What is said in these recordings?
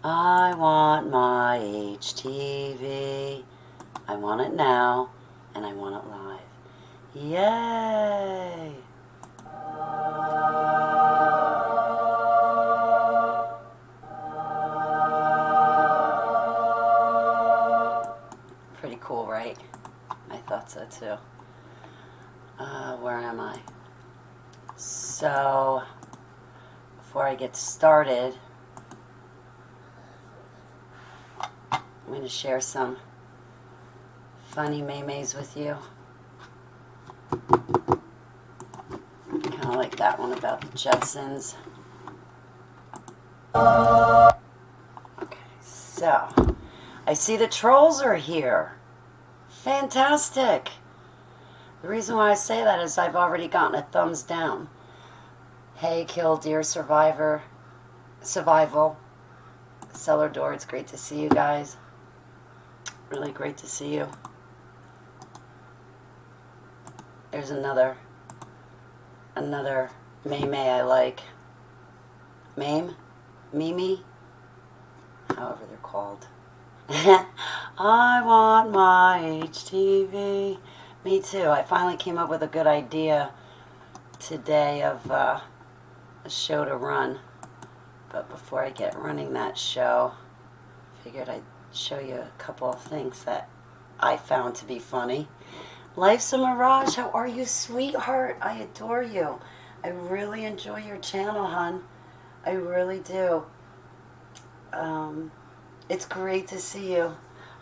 I want my HTV. I want it now, and I want it live. Yay! Pretty cool, right? I thought so too. Where am I? So, before I get started, I'm going to share some funny memes with you. Kind of like that one about the Jetsons. Okay, so I see the trolls are here. Fantastic. The reason why I say that is I've already gotten a thumbs down. Hey, Kill Deer Survival. Cellar Door, it's great to see you guys. Really great to see you. There's another meme I like. Mimi? However they're called. I want my HTV. Me too. I finally came up with a good idea today of a show to run. But before I get running that show, I figured I'd show you a couple of things that I found to be funny. Life's a Mirage, how are you, sweetheart? I adore you. I really enjoy your channel, hon. I really do. It's great to see you.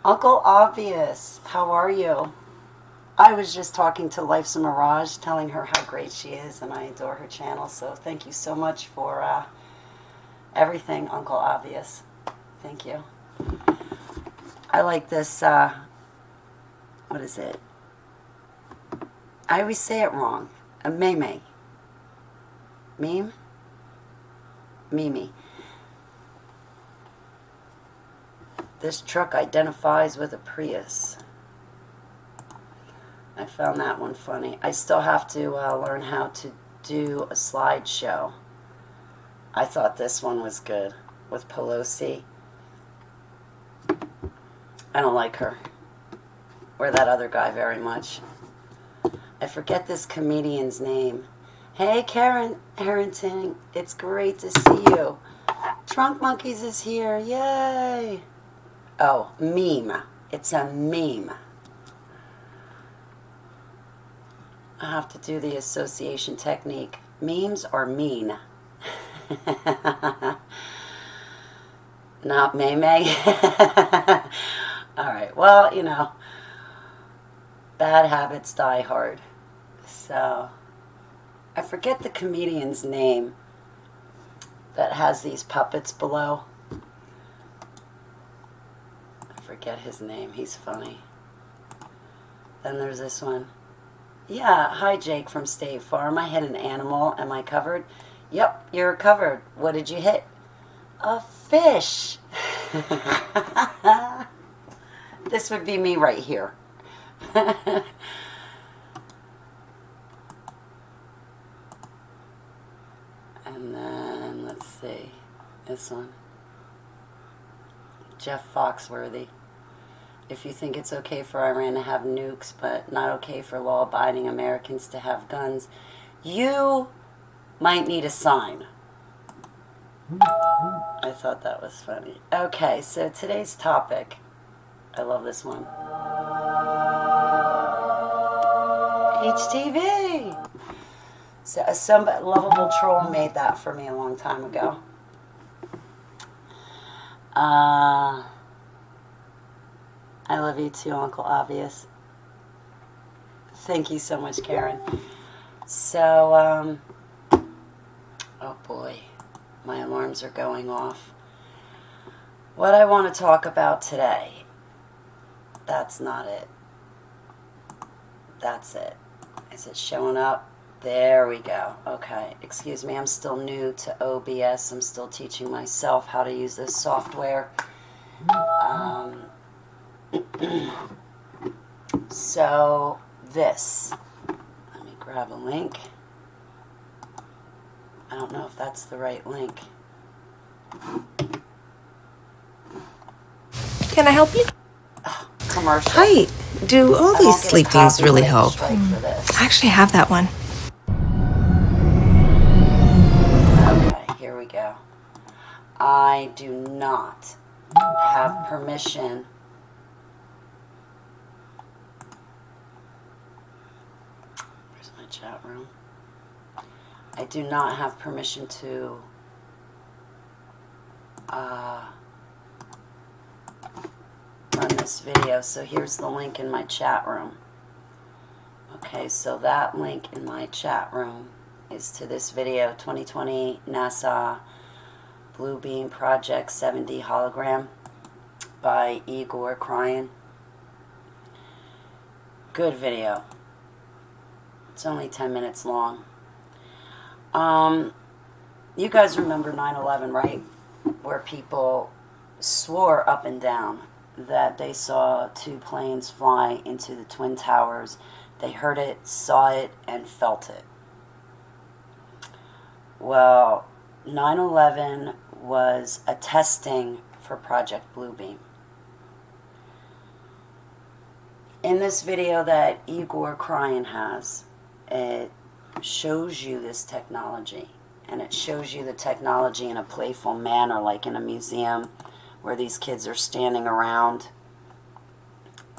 Uncle Obvious, how are you? I was just talking to Life's a Mirage, telling her how great she is, and I adore her channel, so thank you so much for everything, Uncle Obvious. Thank you. I like this, what is it? I always say it wrong. A meme. Meme? Mimi. This truck identifies with a Prius. I found that one funny. I still have to learn how to do a slideshow. I thought this one was good with Pelosi. I don't like her or that other guy very much. I forget this comedian's name. Hey, Karen Harrington, it's great to see you. Trunk Monkeys is here, yay! Oh, meme. It's a meme. I have to do the association technique. Memes are mean. Not meme. Alright, well, you know, bad habits die hard. So, I forget the comedian's name that has these puppets below. I forget his name. He's funny. Then there's this one. Yeah, hi Jake from State Farm. I hit an animal. Am I covered? Yep, you're covered. What did you hit? A fish. This would be me right here. And then, let's see, this one. Jeff Foxworthy. If you think it's okay for Iran to have nukes, but not okay for law-abiding Americans to have guns, you might need a sign. I thought that was funny. Okay, so today's topic. I love this one. HTV! So some lovable troll made that for me a long time ago. I love you too, Uncle Obvious. Thank you so much, Karen. So, oh boy, my alarms are going off. What I want to talk about today, that's not it. That's it. Is it showing up? There we go. Okay, excuse me, I'm still new to OBS. I'm still teaching myself how to use this software. So, this. Let me grab a link. I don't know if that's the right link. Can I help you? Commercial. Hi. Do all I these won't get a sleep things really copyright help? strike for this. I actually have that one. Okay, here we go. I do not have permission where's my chat room? I do not have permission to run this video, so here's the link in my chat room. Okay, so that link in my chat room is to this video, 2020 NASA Blue Beam Project 7D Hologram by Igor Cryan. Good video. It's only 10 minutes long. You guys remember 9/11, right? Where people swore up and down that they saw two planes fly into the Twin Towers. They heard it, saw it, and felt it. Well, 9/11 was a testing for Project Bluebeam. In this video that Igor Cryan has, it shows you this technology. And it shows you the technology in a playful manner, like in a museum where these kids are standing around.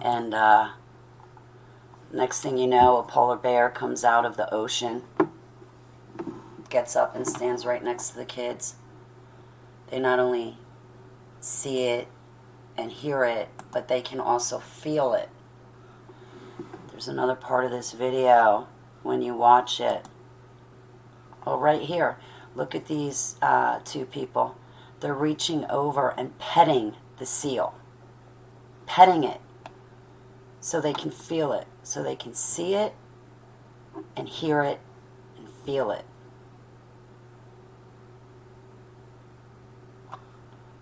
And next thing you know, a polar bear comes out of the ocean, gets up and stands right next to the kids. They not only see it and hear it, but they can also feel it. There's another part of this video when you watch it. Oh, right here. Look at these two people. They're reaching over and petting the seal. Petting it. So they can feel it. So they can see it and hear it and feel it.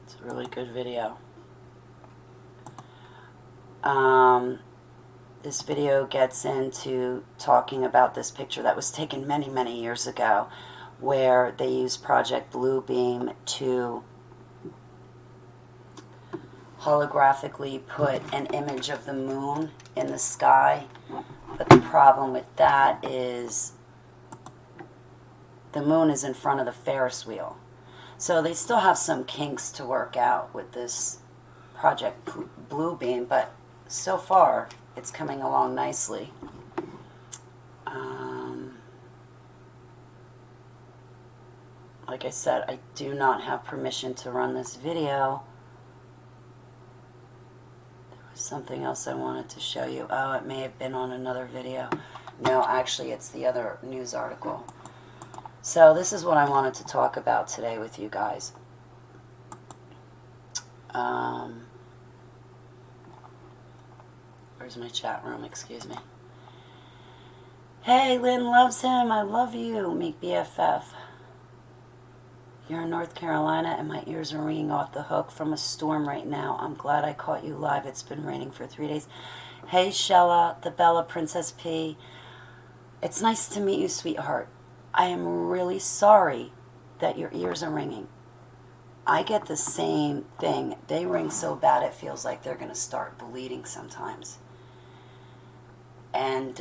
It's a really good video. This video gets into talking about this picture that was taken many, many years ago, where they used Project Bluebeam to holographically put an image of the moon in the sky. But the problem with that is the moon is in front of the Ferris wheel. So they still have some kinks to work out with this Project Bluebeam, but so far it's coming along nicely. Like I said, I do not have permission to run this video. There was something else I wanted to show you. Oh, it may have been on another video. No, actually, it's the other news article. So this is what I wanted to talk about today with you guys. Where's my chat room? Excuse me. Hey, Lynn loves him. I love you, Meek BFF. You're in North Carolina and my ears are ringing off the hook from a storm right now. I'm glad I caught you live. It's been raining for 3 days. Hey, Shella, the Bella Princess P. It's nice to meet you, sweetheart. I am really sorry that your ears are ringing. I get the same thing. They ring so bad it feels like they're going to start bleeding sometimes. And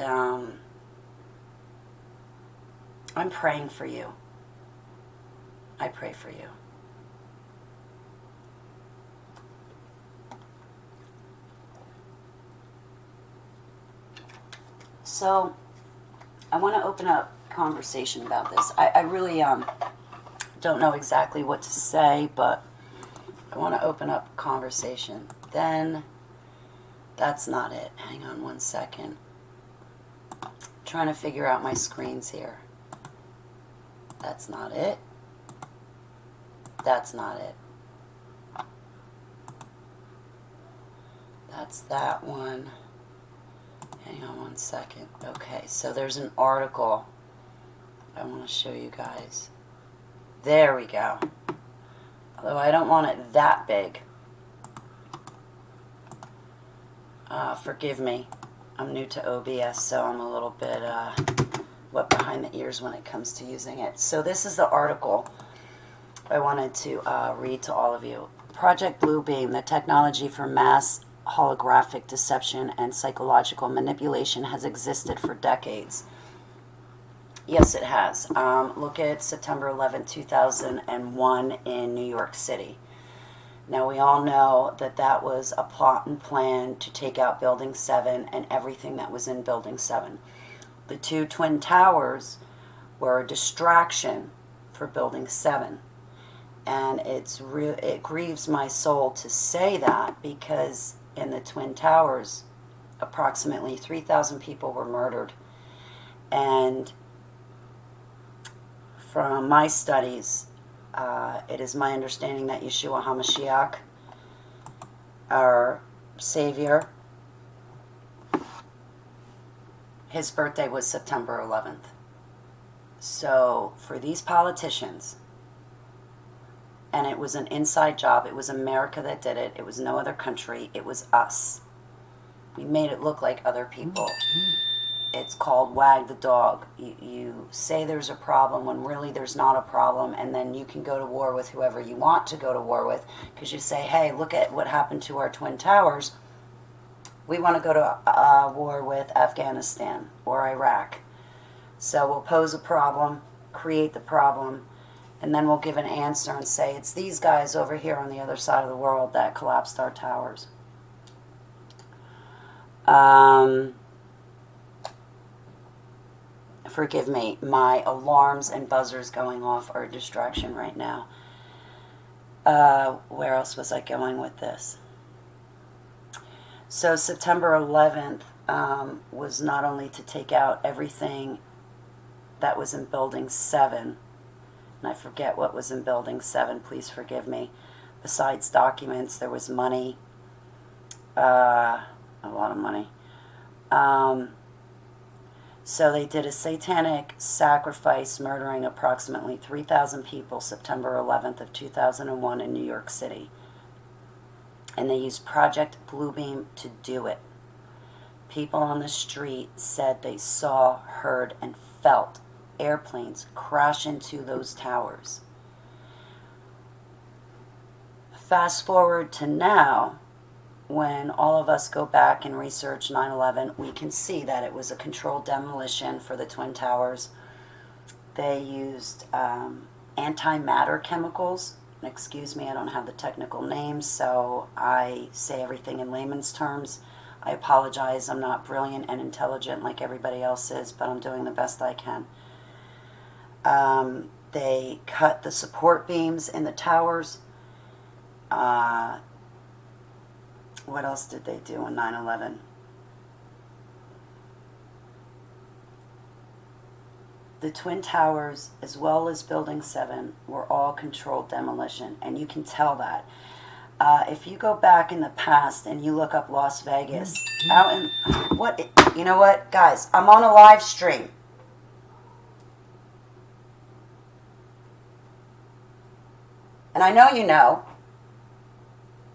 I'm praying for you. I pray for you. So, I want to open up conversation about this. I really don't know exactly what to say, but I want to open up conversation. Then, that's not it. Hang on one second. Trying to figure out my screens here. That's not it. That's not it. That's that one. Hang on one second. Okay, so there's an article I want to show you guys. There we go. Although I don't want it that big. Forgive me. I'm new to OBS, so I'm a little bit wet behind the ears when it comes to using it. So this is the article I wanted to read to all of you. Project Bluebeam, the technology for mass holographic deception and psychological manipulation, has existed for decades. Yes, it has. Look at September 11, 2001 in New York City. Now, we all know that that was a plot and plan to take out Building 7 and everything that was in Building 7. The two Twin Towers were a distraction for Building 7. And it grieves my soul to say that, because in the Twin Towers, approximately 3,000 people were murdered. And from my studies, it is my understanding that Yeshua HaMashiach, our Savior, his birthday was September 11th. So for these politicians, and it was an inside job, it was America that did it, it was no other country, it was us. We made it look like other people. It's called wag the dog. You say there's a problem when really there's not a problem, and then you can go to war with whoever you want to go to war with, because you say, hey, look at what happened to our Twin Towers. We want to go to war with Afghanistan or Iraq. So we'll pose a problem, create the problem, and then we'll give an answer and say, it's these guys over here on the other side of the world that collapsed our towers. Forgive me, my alarms and buzzers going off are a distraction right now. Where else was I going with this? So September 11th was not only to take out everything that was in Building 7, and I forget what was in Building 7, please forgive me. Besides documents, there was money, a lot of money. So they did a satanic sacrifice, murdering approximately 3,000 people September 11th of 2001 in New York City. And they used Project Bluebeam to do it. People on the street said they saw, heard, and felt airplanes crash into those towers. Fast forward to now, when all of us go back and research 9/11, we can see that it was a controlled demolition for the Twin Towers. They used antimatter chemicals. Excuse me, I don't have the technical names, so I say everything in layman's terms. I apologize, I'm not brilliant and intelligent like everybody else is, but I'm doing the best I can. They cut the support beams in the towers. What else did they do on 9/11? The Twin Towers, as well as Building 7, were all controlled demolition, and you can tell that. If you go back in the past and you look up Las Vegas, out in you know what, guys? I'm on a live stream. And I know you know.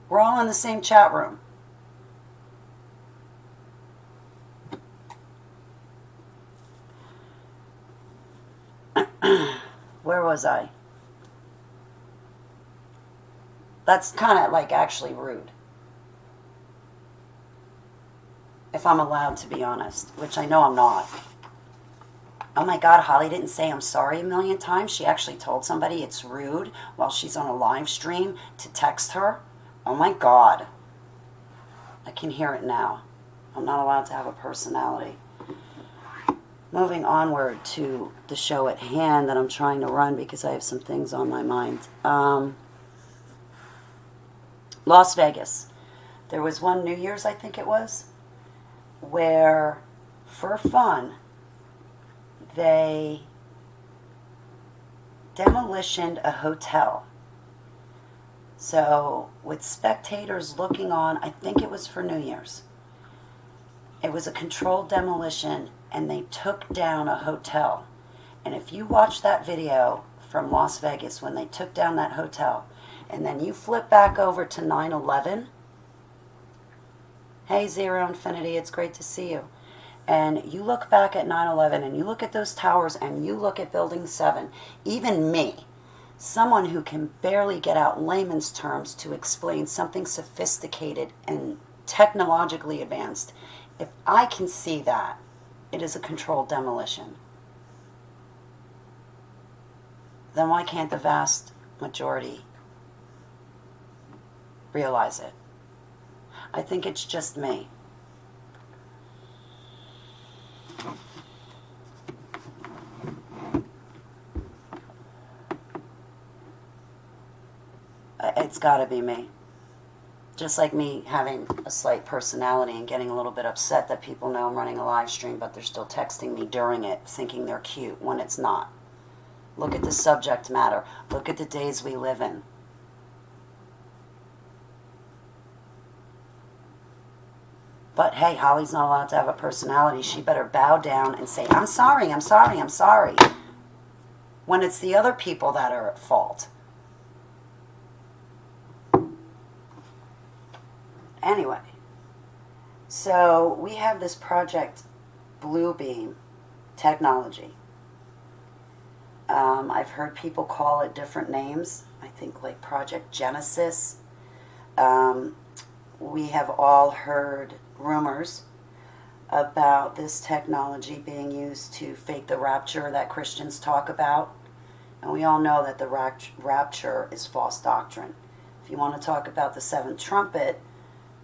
We're all in the same chat room. Where was I? That's kind of like actually rude. If I'm allowed to be honest, which I know I'm not. Oh my God, Holly didn't say I'm sorry a million times. She actually told somebody it's rude while she's on a live stream to text her. Oh my God. I can hear it now. I'm not allowed to have a personality. Moving onward to the show at hand that I'm trying to run because I have some things on my mind. Las Vegas. There was one New Year's, I think it was, where for fun they demolitioned a hotel. So with spectators looking on, I think it was for New Year's. It was a controlled demolition, and they took down a hotel. And if you watch that video from Las Vegas when they took down that hotel, and then you flip back over to 9/11, hey Zero Infinity, it's great to see you. And you look back at 9/11 and you look at those towers and you look at Building 7, even me, someone who can barely get out layman's terms to explain something sophisticated and technologically advanced, if I can see that, it is a controlled demolition, then why can't the vast majority realize it? I think it's just me. It's got to be me. Just like me having a slight personality and getting a little bit upset that people know I'm running a live stream, but they're still texting me during it, thinking they're cute when it's not. Look at the subject matter. Look at the days we live in. But hey, Holly's not allowed to have a personality. She better bow down and say, I'm sorry, I'm sorry, I'm sorry. When it's the other people that are at fault. Anyway, so we have this project Bluebeam technology. I've heard people call it different names. I think like Project Genesis. We have all heard rumors about this technology being used to fake the rapture that Christians talk about. And we all know that the rapture is false doctrine. If you want to talk about the seventh trumpet,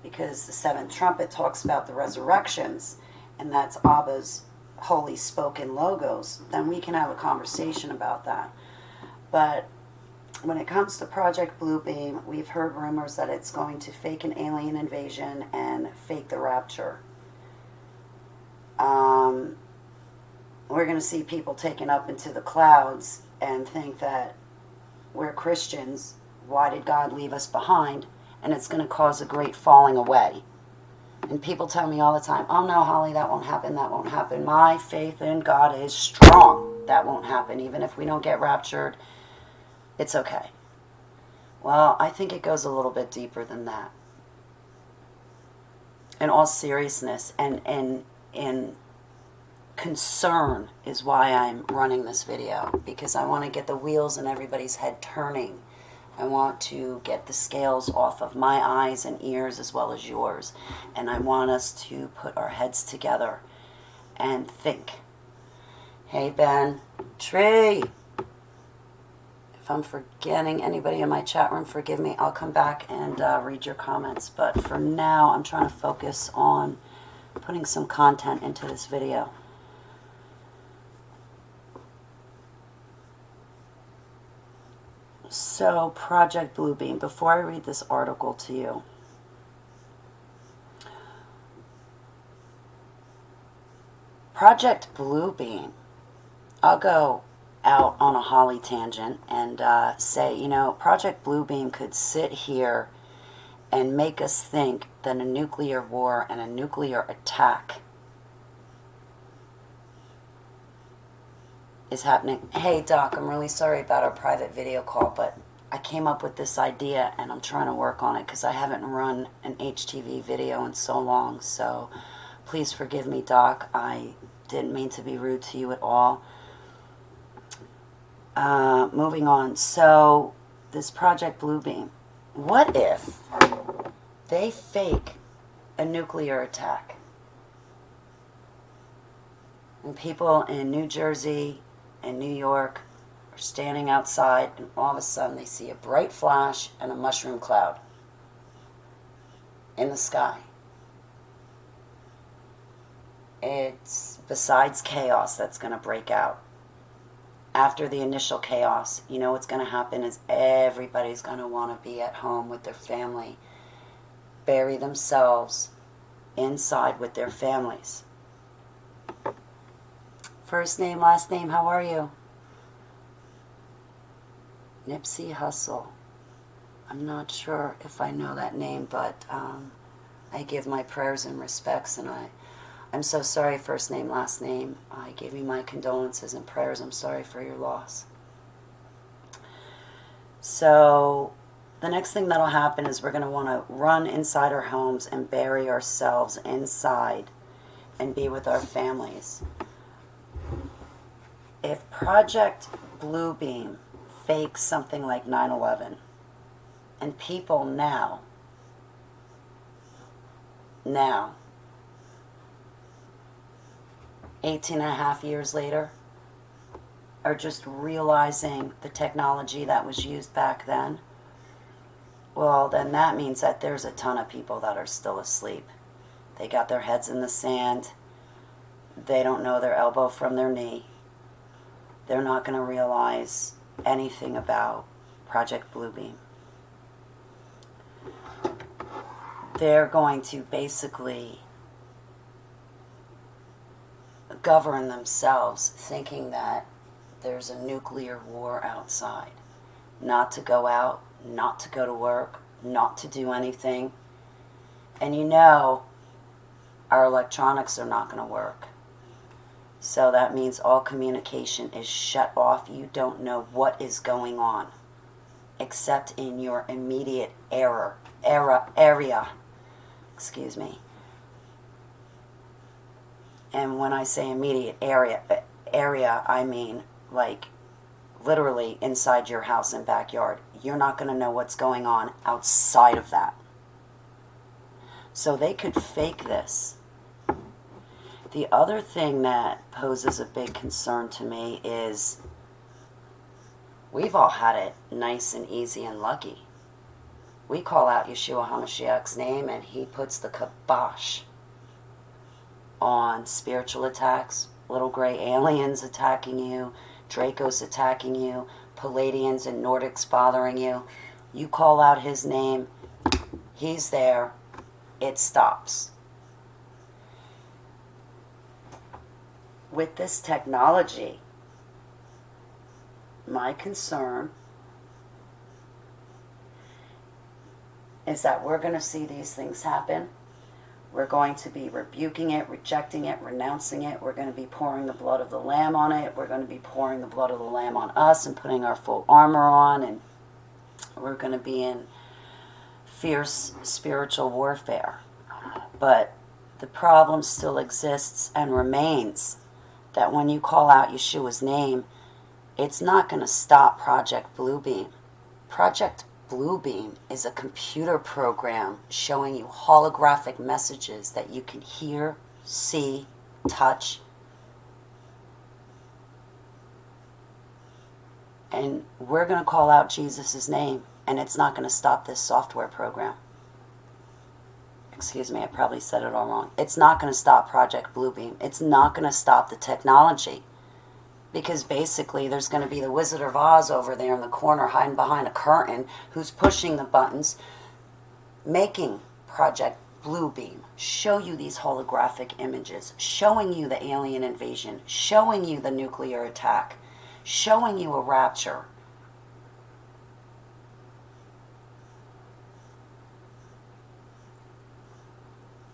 because the seventh trumpet talks about the resurrections, and that's Abba's holy spoken logos, then we can have a conversation about that. But when it comes to Project Bluebeam, we've heard rumors that it's going to fake an alien invasion and fake the rapture. We're going to see people taken up into the clouds and think that we're Christians. Why did God leave us behind? And it's going to cause a great falling away. And people tell me all the time, oh no, Holly, that won't happen, that won't happen. My faith in God is strong. That won't happen. Even if we don't get raptured, it's okay. Well, I think it goes a little bit deeper than that. In all seriousness and concern is why I'm running this video, because I want to get the wheels in everybody's head turning. I want to get the scales off of my eyes and ears as well as yours. And I want us to put our heads together and think. Hey, Ben. Tree. If I'm forgetting anybody in my chat room, forgive me. I'll come back and read your comments. But for now, I'm trying to focus on putting some content into this video. So, Project Bluebeam, before I read this article to you, Project Bluebeam, I'll go out on a Holly tangent and say, you know, Project Bluebeam could sit here and make us think that a nuclear war and a nuclear attack is happening. Hey, Doc, I'm really sorry about our private video call, but I came up with this idea and I'm trying to work on it because I haven't run an HTV video in so long. So please forgive me, Doc. I didn't mean to be rude to you at all. Moving on. So this Project Bluebeam. What if they fake a nuclear attack? And people in New Jersey and New York are standing outside, and all of a sudden they see a bright flash and a mushroom cloud in the sky. It's besides chaos that's going to break out. After the initial chaos, you know what's going to happen is everybody's going to want to be at home with their family, bury themselves inside with their families. First name, last name, how are you? Nipsey Hussle. I'm not sure if I know that name, but I give my prayers and respects, and I'm so sorry, first name, last name. I give you my condolences and prayers. I'm sorry for your loss. So the next thing that'll happen is we're going to want to run inside our homes and bury ourselves inside and be with our families. If Project Bluebeam fake something like 9/11. And people now, 18 and a half years later, are just realizing the technology that was used back then, well, then that means that there's a ton of people that are still asleep. They got their heads in the sand. They don't know their elbow from their knee. They're not going to realize anything about Project Bluebeam. They're going to basically govern themselves thinking that there's a nuclear war outside. Not to go out, not to go to work, not to do anything. And you know, our electronics are not going to work. So that means all communication is shut off. You don't know what is going on, except in your immediate area. Excuse me. And when I say immediate area, I mean like literally inside your house and backyard. You're not going to know what's going on outside of that. So they could fake this. The other thing that poses a big concern to me is we've all had it nice and easy and lucky. We call out Yeshua HaMashiach's name and he puts the kibosh on spiritual attacks, little gray aliens attacking you, Dracos attacking you, Palladians and Nordics bothering you. You call out his name, he's there, it stops. With this technology, my concern is that we're going to see these things happen. We're going to be rebuking it, rejecting it, renouncing it. We're going to be pouring the blood of the Lamb on it. We're going to be pouring the blood of the Lamb on us and putting our full armor on. And we're going to be in fierce spiritual warfare. But the problem still exists and remains that when you call out Yeshua's name, it's not going to stop Project Bluebeam. Project Bluebeam is a computer program showing you holographic messages that you can hear, see, touch. And we're going to call out Jesus' name, and it's not going to stop this software program. Excuse me, I probably said it all wrong. It's not going to stop Project Bluebeam. It's not going to stop the technology. Because basically there's going to be the Wizard of Oz over there in the corner hiding behind a curtain who's pushing the buttons, making Project Bluebeam show you these holographic images, showing you the alien invasion, showing you the nuclear attack, showing you a rapture.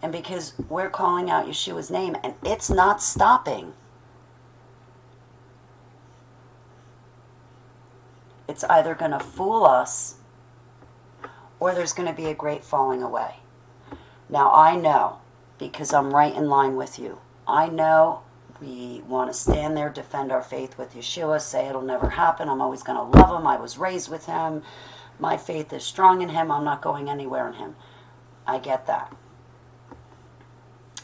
And because we're calling out Yeshua's name and it's not stopping, it's either going to fool us or there's going to be a great falling away. Now I know, because I'm right in line with you, I know we want to stand there, defend our faith with Yeshua, say it'll never happen, I'm always going to love him, I was raised with him, my faith is strong in him, I'm not going anywhere in him. I get that.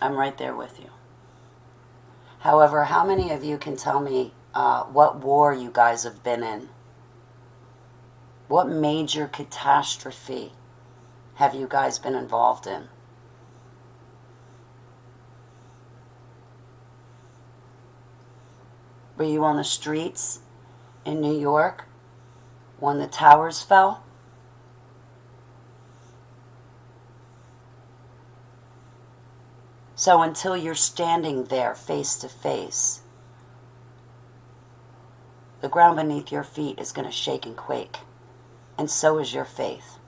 I'm right there with you. However, how many of you can tell me what war you guys have been in? What major catastrophe have you guys been involved in? Were you on the streets in New York when the towers fell? So until you're standing there face to face, the ground beneath your feet is going to shake and quake. And so is your faith.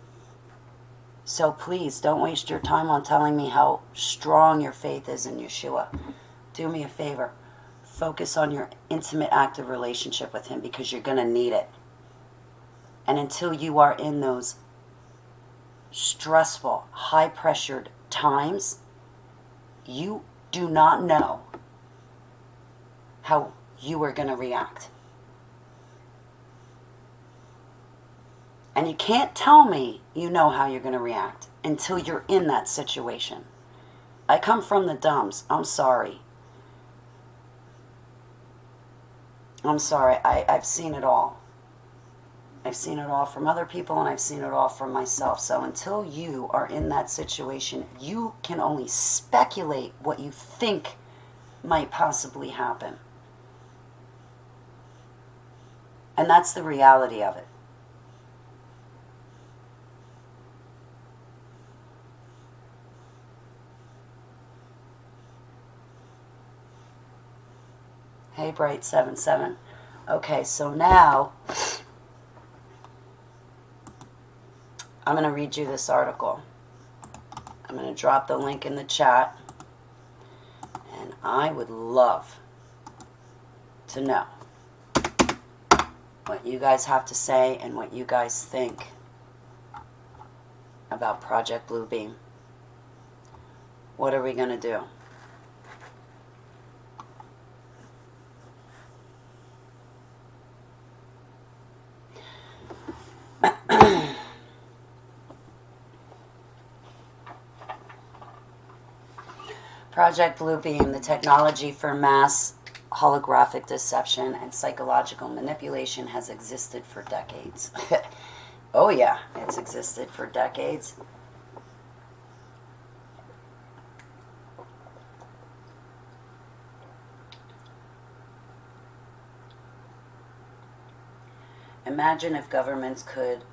So please don't waste your time on telling me how strong your faith is in Yeshua. Do me a favor. Focus on your intimate, active relationship with him because you're going to need it. And until you are in those stressful, high-pressured times, you do not know how you are going to react. And you can't tell me you know how you're going to react until you're in that situation. I come from the dumps. I'm sorry. I'm sorry. I've seen it all. I've seen it all from other people, and I've seen it all from myself. So until you are in that situation, you can only speculate what you think might possibly happen. And that's the reality of it. Hey, Bright77. Okay, so now I'm going to read you this article. I'm going to drop the link in the chat. And I would love to know what you guys have to say and what you guys think about Project Bluebeam. What are we going to do? Project Bluebeam, the technology for mass holographic deception and psychological manipulation, has existed for decades. Oh yeah, it's existed for decades. Imagine if governments could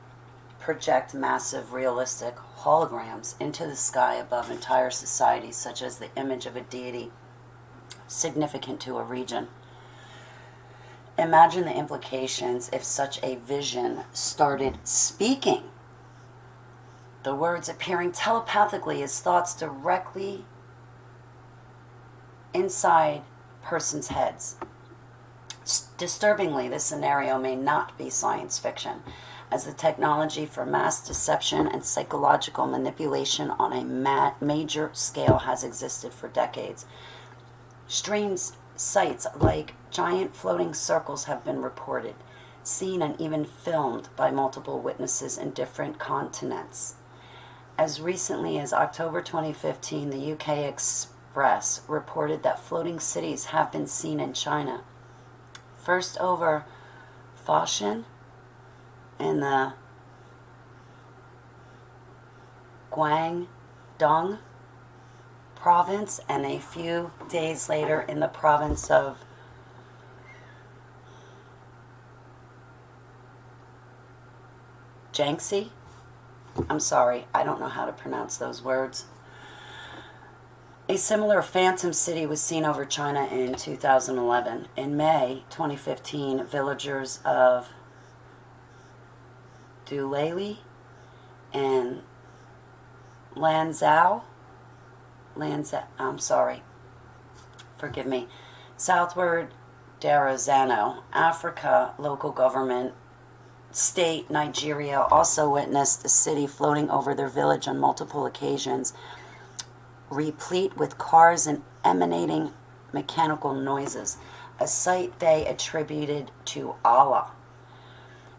project massive realistic holograms into the sky above entire societies, such as the image of a deity significant to a region. Imagine the implications if such a vision started speaking, the words appearing telepathically as thoughts directly inside persons' heads. Disturbingly, this scenario may not be science fiction, as the technology for mass deception and psychological manipulation on a major scale has existed for decades. Strange sights like giant floating circles have been reported, seen and even filmed by multiple witnesses in different continents. As recently as October 2015, the UK Express reported that floating cities have been seen in China. First over Foshan in the Guangdong province, and a few days later in the province of Jiangxi. I'm sorry, I don't know how to pronounce those words. A similar phantom city was seen over China in 2011. In May 2015, villagers of Dulali and Lanzhou, I'm sorry, forgive me, southward Darazano, Africa, local government, state, Nigeria, also witnessed the city floating over their village on multiple occasions, replete with cars and emanating mechanical noises, a sight they attributed to Allah.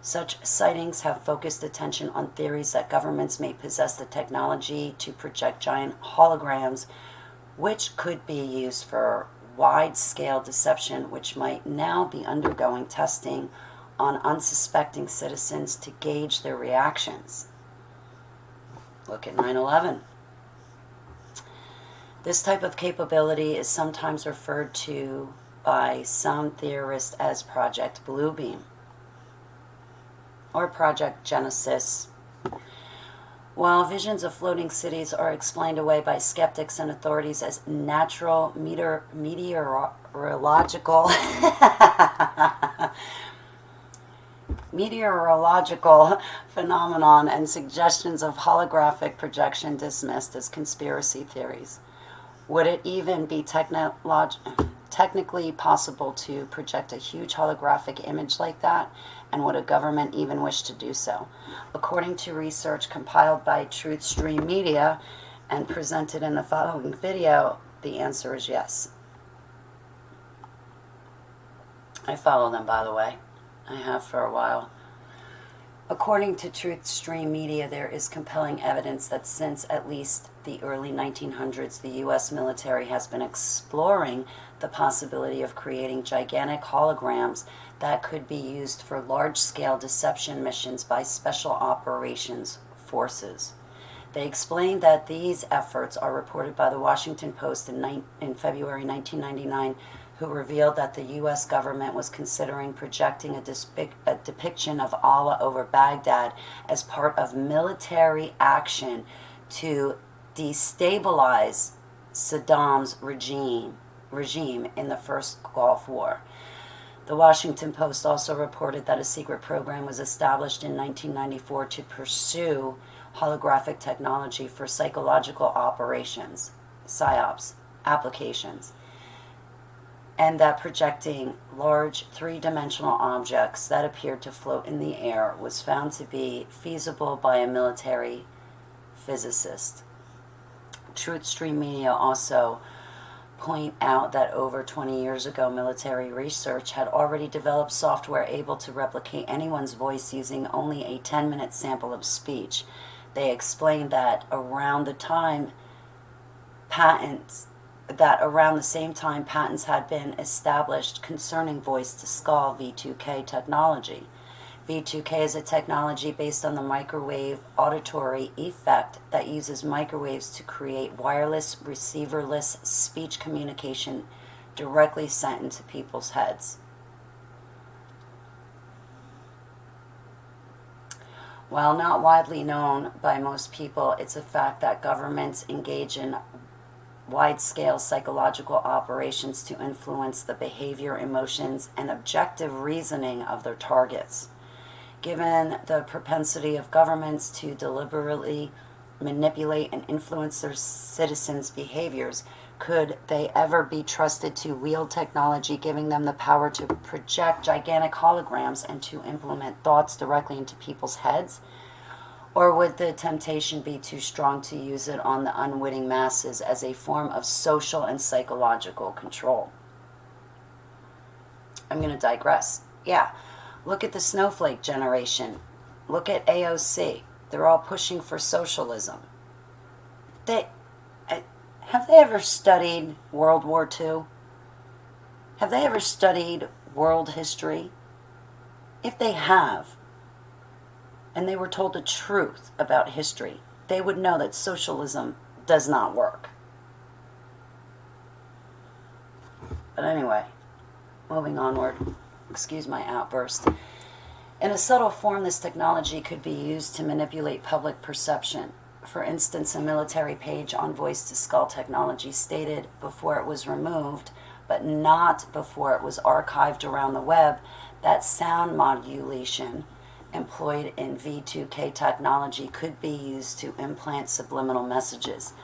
Such sightings have focused attention on theories that governments may possess the technology to project giant holograms, which could be used for wide-scale deception, which might now be undergoing testing on unsuspecting citizens to gauge their reactions. Look at 9/11. This type of capability is sometimes referred to by some theorists as Project Bluebeam or Project Genesis. While visions of floating cities are explained away by skeptics and authorities as natural meteorological phenomenon and suggestions of holographic projection dismissed as conspiracy theories. Would it even be technically possible to project a huge holographic image like that? And would a government even wish to do so? According to research compiled by Truth Stream Media and presented in the following video, the answer is yes. I follow them, by the way. I have for a while. According to Truth Stream Media, there is compelling evidence that since at least the early 1900s, the U.S. military has been exploring the possibility of creating gigantic holograms that could be used for large-scale deception missions by special operations forces. They explained that these efforts are reported by the Washington Post in February 1999, who revealed that the U.S. government was considering projecting a depiction of Allah over Baghdad as part of military action to destabilize Saddam's regime in the first Gulf War. The Washington Post also reported that a secret program was established in 1994 to pursue holographic technology for psychological operations, PSYOPs, applications, and that projecting large three-dimensional objects that appeared to float in the air was found to be feasible by a military physicist. Truth Stream Media also point out that over 20 years ago, military research had already developed software able to replicate anyone's voice using only a 10-minute sample of speech. They explained that around the same time patents had been established concerning voice-to-skull V2K technology. V2K is a technology based on the microwave auditory effect that uses microwaves to create wireless, receiverless speech communication directly sent into people's heads. While not widely known by most people, it's a fact that governments engage in wide-scale psychological operations to influence the behavior, emotions, and objective reasoning of their targets. Given the propensity of governments to deliberately manipulate and influence their citizens' behaviors, could they ever be trusted to wield technology, giving them the power to project gigantic holograms and to implement thoughts directly into people's heads? Or would the temptation be too strong to use it on the unwitting masses as a form of social and psychological control? I'm going to digress. Yeah. Look at the snowflake generation. Look at AOC. They're all pushing for socialism. Have they ever studied World War II? Have they ever studied world history? If they have, and they were told the truth about history, they would know that socialism does not work. But anyway, moving onward. Excuse my outburst. In a subtle form, this technology could be used to manipulate public perception. For instance, a military page on voice-to-skull technology stated before it was removed, but not before it was archived around the web, that sound modulation employed in V2K technology could be used to implant subliminal messages.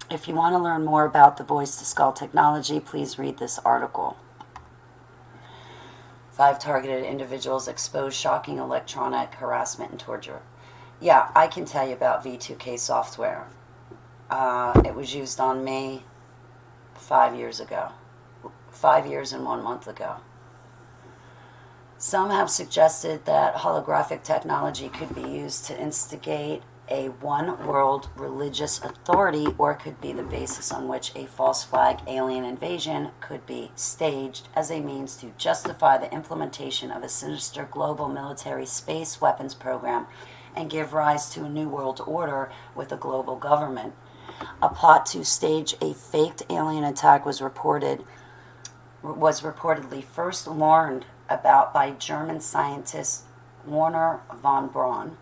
If you want to learn more about the voice-to-skull technology, please read this article. 5 targeted individuals expose shocking electronic harassment and torture. Yeah, I can tell you about V2K software. It was used on me 5 years ago. 5 years and 1 month ago. Some have suggested that holographic technology could be used to instigate a one-world religious authority, or could be the basis on which a false flag alien invasion could be staged as a means to justify the implementation of a sinister global military space weapons program and give rise to a new world order with a global government. A plot to stage a faked alien attack was reportedly first learned about by German scientist Werner von Braun,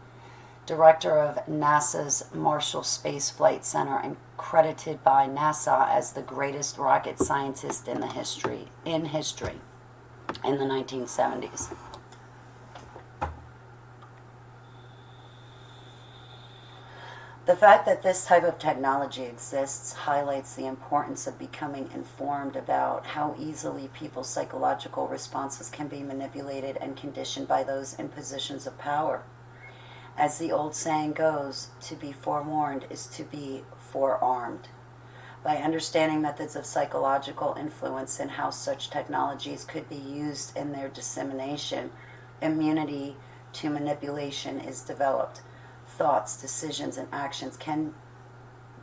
director of NASA's Marshall Space Flight Center and credited by NASA as the greatest rocket scientist in history in the 1970s. The fact that this type of technology exists highlights the importance of becoming informed about how easily people's psychological responses can be manipulated and conditioned by those in positions of power. As the old saying goes, to be forewarned is to be forearmed. By understanding methods of psychological influence and how such technologies could be used in their dissemination, immunity to manipulation is developed, thoughts, decisions, and actions can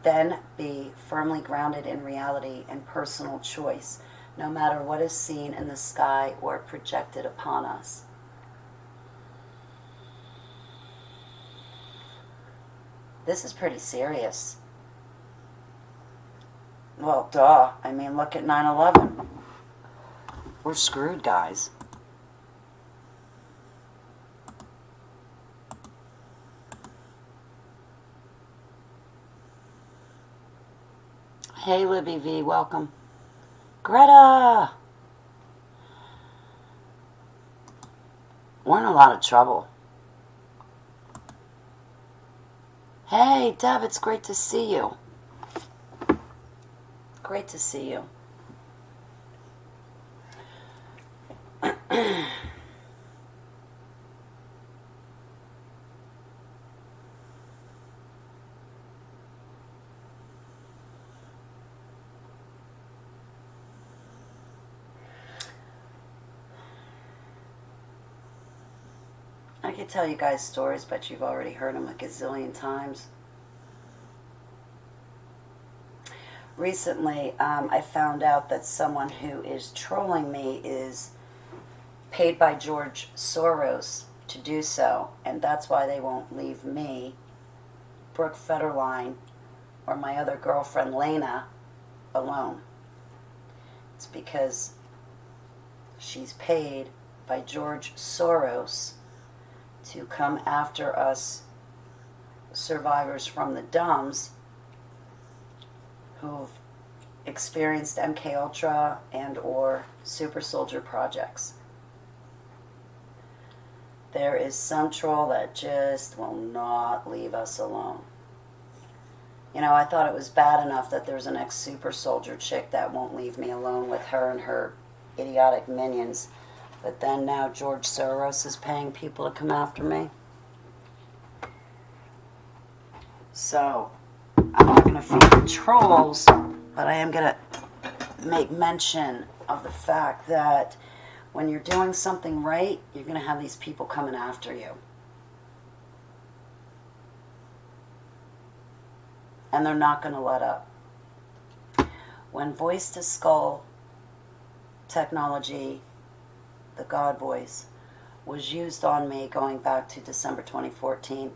then be firmly grounded in reality and personal choice, no matter what is seen in the sky or projected upon us. This is pretty serious. Well, duh. I mean, look at 9/11. We're screwed, guys. Hey, Libby V, welcome. Greta! We're in a lot of trouble. Hey, Deb, it's great to see you. Great to see you. I could tell you guys stories, but you've already heard them a gazillion times. Recently, I found out that someone who is trolling me is paid by George Soros to do so, and that's why they won't leave me, Brooke Federline, or my other girlfriend Lena alone. It's because she's paid by George Soros to come after us survivors from the dumbs who've experienced MK Ultra and or super soldier projects. There is some troll that just will not leave us alone. You know, I thought it was bad enough that there's an ex-super soldier chick that won't leave me alone with her and her idiotic minions. But then now George Soros is paying people to come after me. So, I'm not going to feed the trolls, but I am going to make mention of the fact that when you're doing something right, you're going to have these people coming after you. And they're not going to let up. When voice-to-skull technology, the God voice, was used on me going back to December 2014,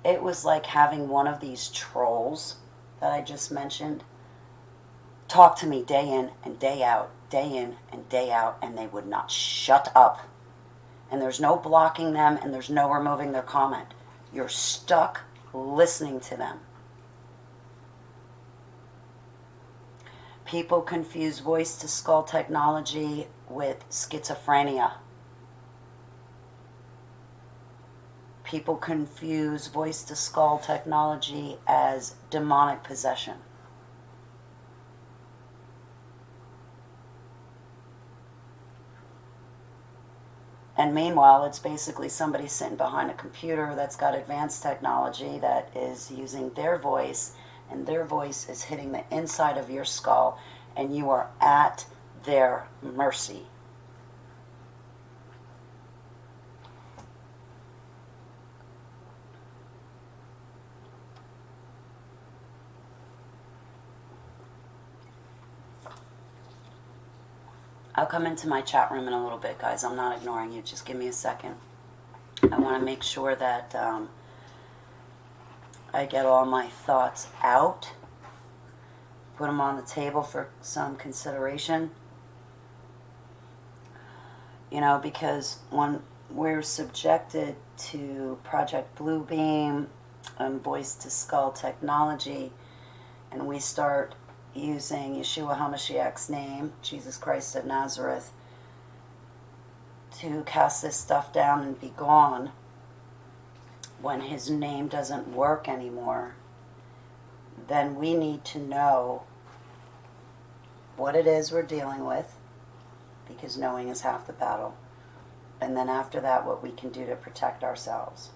it was like having one of these trolls that I just mentioned talk to me day in and day out, day in and day out, and they would not shut up. And there's no blocking them, and there's no removing their comment. You're stuck listening to them. People confuse voice-to-skull technology with schizophrenia. People confuse voice-to-skull technology as demonic possession. And meanwhile, it's basically somebody sitting behind a computer that's got advanced technology that is using their voice, and their voice is hitting the inside of your skull, and you are at their mercy. I'll come into my chat room in a little bit, guys. I'm not ignoring you. Just give me a second. I want to make sure that I get all my thoughts out, put them on the table for some consideration. You know, because when we're subjected to Project Bluebeam and voice-to-skull technology, and we start using Yeshua HaMashiach's name, Jesus Christ of Nazareth, to cast this stuff down and be gone, when his name doesn't work anymore, then we need to know what it is we're dealing with, because knowing is half the battle. And then after that, what we can do to protect ourselves.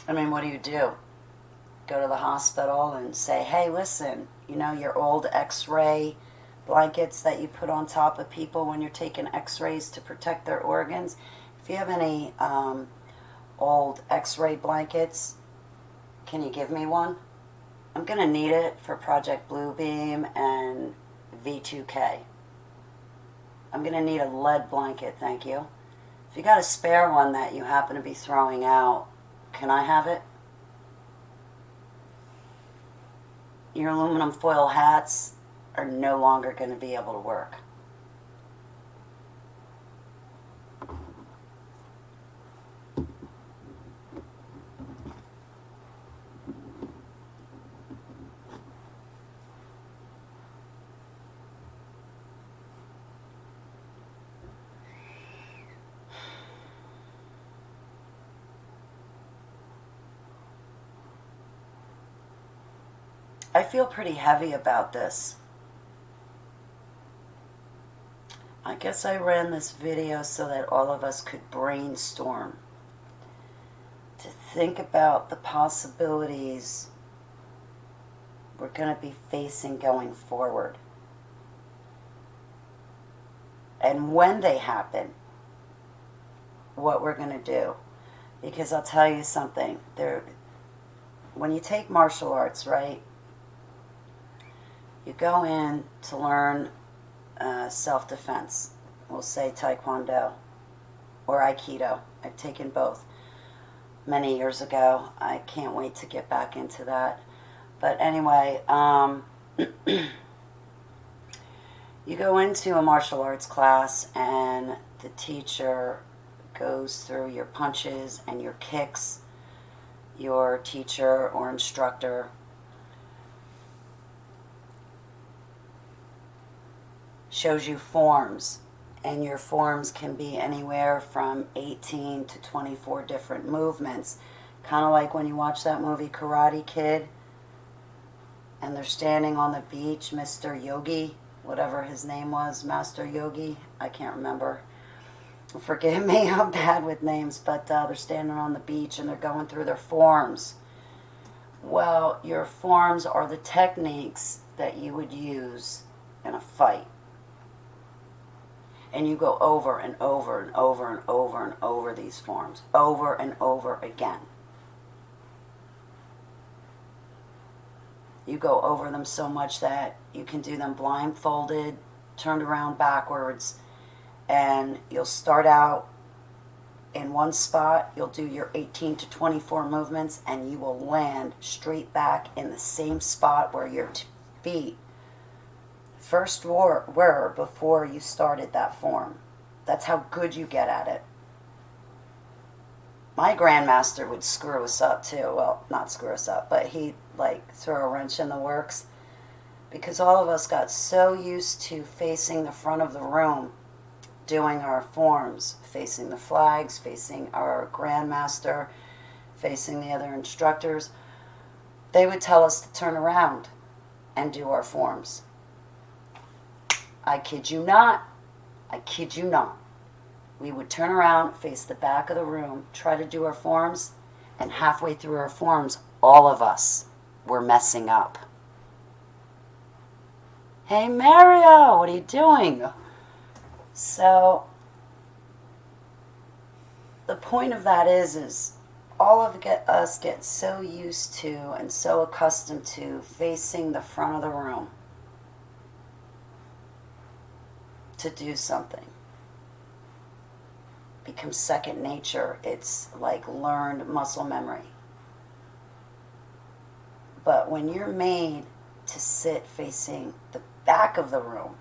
I mean, what do? Go to the hospital and say, hey, listen, you know, your old x-ray blankets that you put on top of people when you're taking x-rays to protect their organs. If you have any old x-ray blankets, can you give me one? I'm going to need it for Project Bluebeam and V2K. I'm going to need a lead blanket, thank you. If you got a spare one that you happen to be throwing out, can I have it? Your aluminum foil hats are no longer going to be able to work. I feel pretty heavy about this. I guess I ran this video so that all of us could brainstorm to think about the possibilities we're going to be facing going forward. And when they happen, what we're going to do. Because I'll tell you something, when you take martial arts, right, you go in to learn self-defense. We'll say Taekwondo or Aikido. I've taken both many years ago. I can't wait to get back into that. But anyway, you go into a martial arts class and the teacher goes through your punches and your kicks. Your teacher or instructor shows you forms, and your forms can be anywhere from 18 to 24 different movements. Kind of like when you watch that movie Karate Kid and they're standing on the beach, Mr. Yogi, whatever his name was, Master Yogi, I can't remember. Forgive me, I'm bad with names, but they're standing on the beach and they're going through their forms. Well, your forms are the techniques that you would use in a fight. And you go over and over and over and over and over these forms, over and over again. You go over them so much that you can do them blindfolded, turned around backwards, and you'll start out in one spot, you'll do your 18 to 24 movements, and you will land straight back in the same spot where your feet first were before you started that form. That's how good you get at it. My grandmaster would screw us up too. Well, not screw us up, but he'd like throw a wrench in the works, because all of us got so used to facing the front of the room, doing our forms, facing the flags, facing our grandmaster, facing the other instructors. They would tell us to turn around and do our forms. I kid you not. I kid you not. We would turn around, face the back of the room, try to do our forms, and halfway through our forms, all of us were messing up. Hey, Mario, what are you doing? So, the point of that is all of us get so used to and so accustomed to facing the front of the room to do something. Becomes second nature. It's like learned muscle memory. But when you're made to sit facing the back of the room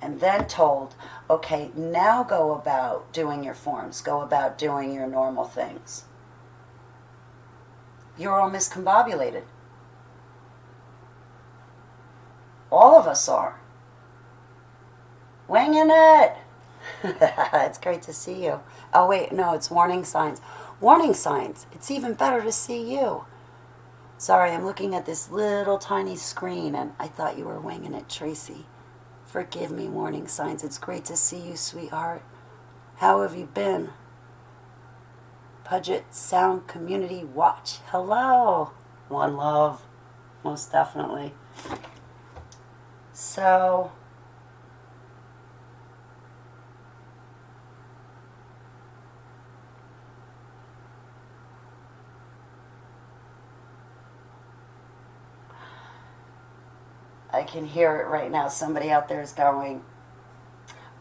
and then told, okay, now go about doing your forms, go about doing your normal things, you're all miscombobulated. All of us are. Winging it! It's great to see you. Oh wait, no, it's warning signs. Warning signs. It's even better to see you. Sorry, I'm looking at this little tiny screen and I thought you were winging it, Tracy. Forgive me, warning signs. It's great to see you, sweetheart. How have you been? Puget Sound Community Watch. Hello. One love. Most definitely. So, I can hear it right now. Somebody out there is going,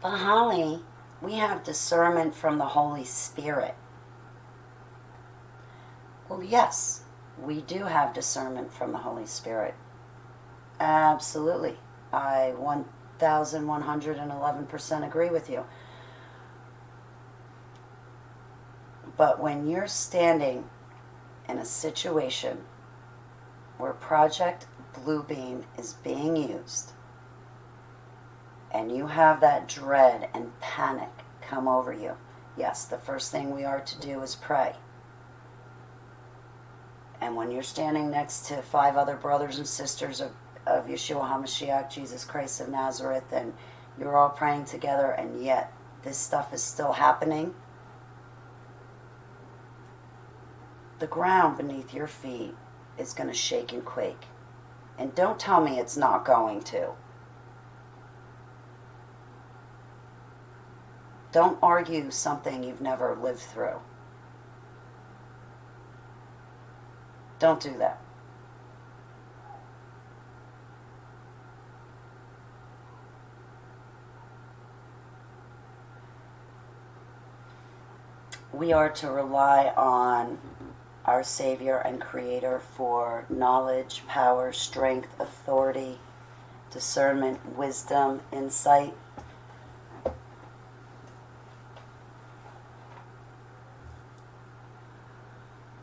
but Holly, we have discernment from the Holy Spirit. Well, yes, we do have discernment from the Holy Spirit. Absolutely. I 1,111% agree with you. But when you're standing in a situation where Project Bluebeam is being used, and you have that dread and panic come over you, yes, the first thing we are to do is pray. And when you're standing next to 5 other brothers and sisters of Yeshua HaMashiach, Jesus Christ of Nazareth, and you're all praying together, and yet this stuff is still happening, the ground beneath your feet is going to shake and quake. And don't tell me it's not going to. Don't argue something you've never lived through. Don't do that. We are to rely on our Savior and Creator for knowledge, power, strength, authority, discernment, wisdom, insight.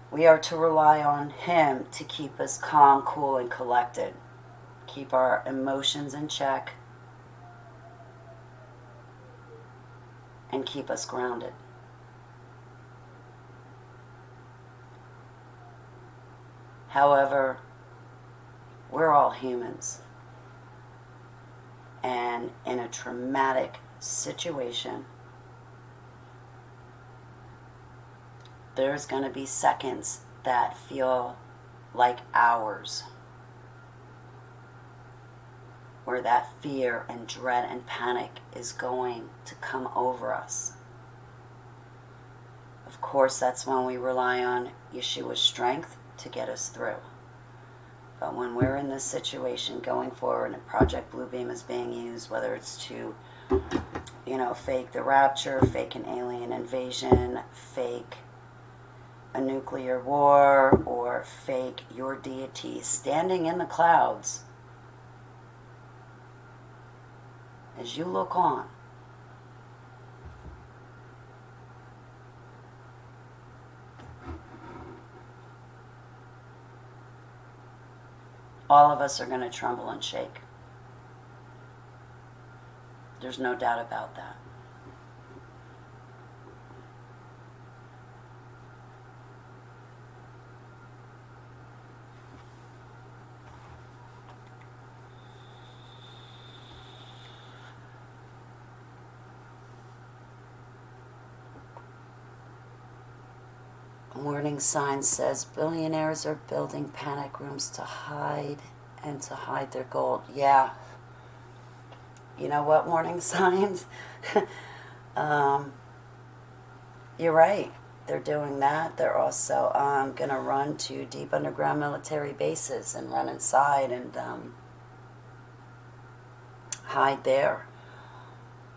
We are to rely on Him to keep us calm, cool, and collected. Keep our emotions in check. And keep us grounded. However, we're all humans. And in a traumatic situation, there's going to be seconds that feel like hours, where that fear and dread and panic is going to come over us. Of course, that's when we rely on Yeshua's strength to get us through. But when we're in this situation going forward and Project Bluebeam is being used, whether it's to, fake the rapture, fake an alien invasion, fake a nuclear war, or fake your deity standing in the clouds, as you look on, all of us are going to tremble and shake. There's no doubt about that. Warning sign says billionaires are building panic rooms to hide their gold. Yeah. You know what, warning signs? You're right. They're doing that. They're also going to run to deep underground military bases and run inside and hide there.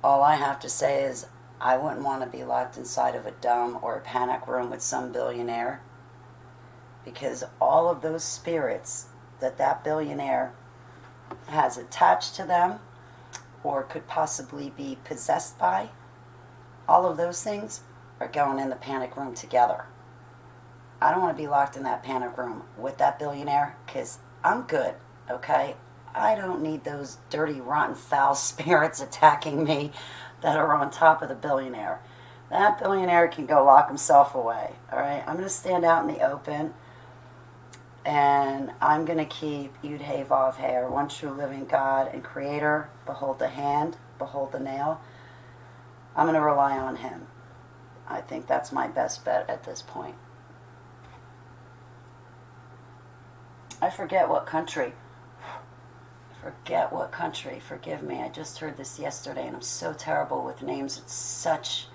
All I have to say is I wouldn't want to be locked inside of a dome or a panic room with some billionaire, because all of those spirits that billionaire has attached to them or could possibly be possessed by, all of those things are going in the panic room together. I don't want to be locked in that panic room with that billionaire, because I'm good, okay? I don't need those dirty, rotten, foul spirits attacking me that are on top of the billionaire. That billionaire can go lock himself away, all right? I'm going to stand out in the open, and I'm going to keep Yud Hey Vav Hey, one true living God and Creator. Behold the hand, behold the nail. I'm going to rely on Him. I think that's my best bet at this point. I forget what country. forget what country. Forgive me. I just heard this yesterday, and I'm so terrible with names. It's such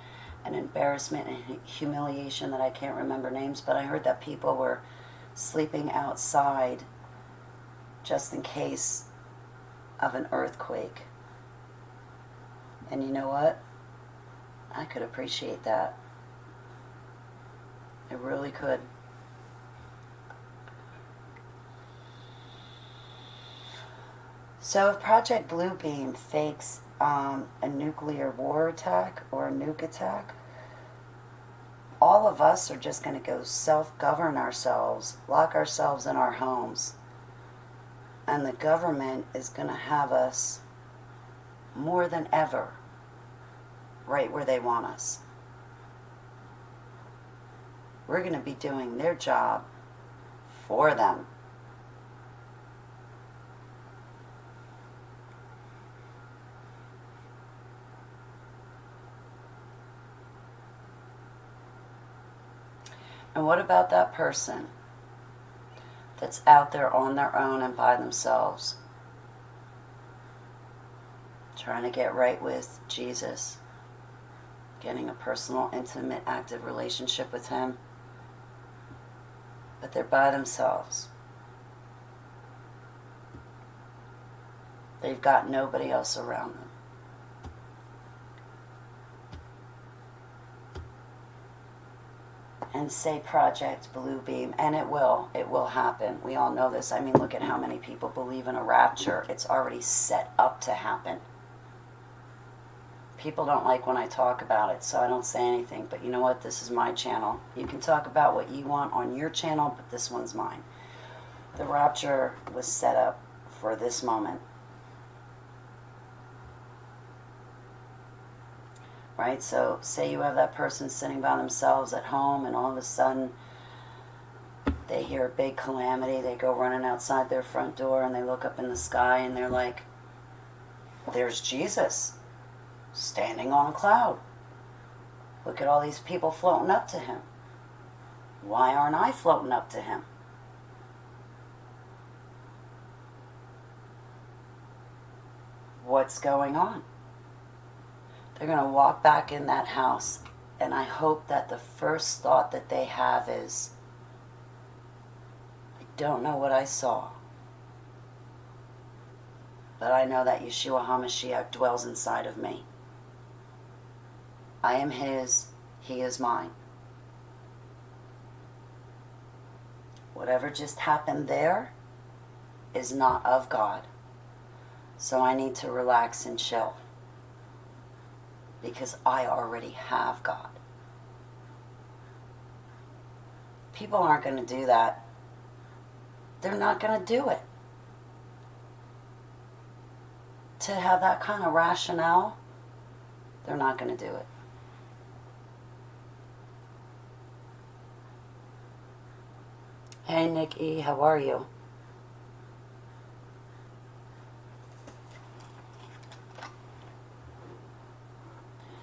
an embarrassment and humiliation that I can't remember names. But I heard that people were sleeping outside just in case of an earthquake. And you know what? I could appreciate that. I really could. So if Project Bluebeam fakes a nuclear war attack or a nuke attack, all of us are just going to go self-govern ourselves, lock ourselves in our homes, and the government is going to have us more than ever right where they want us. We're going to be doing their job for them. And what about that person that's out there on their own and by themselves, trying to get right with Jesus, getting a personal, intimate, active relationship with Him, but they're by themselves? They've got nobody else around them. And say Project Bluebeam, and it will happen. We all know this. I mean, look at how many people believe in a rapture. It's already set up to happen. People don't like when I talk about it, so I don't say anything. But you know what? This is my channel. You can talk about what you want on your channel, but this one's mine. The rapture was set up for this moment. Right? So say you have that person sitting by themselves at home, and all of a sudden they hear a big calamity. They go running outside their front door, and they look up in the sky, and they're like, there's Jesus standing on a cloud. Look at all these people floating up to Him. Why aren't I floating up to Him? What's going on? They're going to walk back in that house, and I hope that the first thought that they have is, I don't know what I saw, but I know that Yeshua HaMashiach dwells inside of me. I am His, He is mine. Whatever just happened there is not of God, so I need to relax and chill, because I already have God. People aren't going to do that. They're not going to do it. To have that kind of rationale, they're not going to do it. Hey, Nick E., how are you?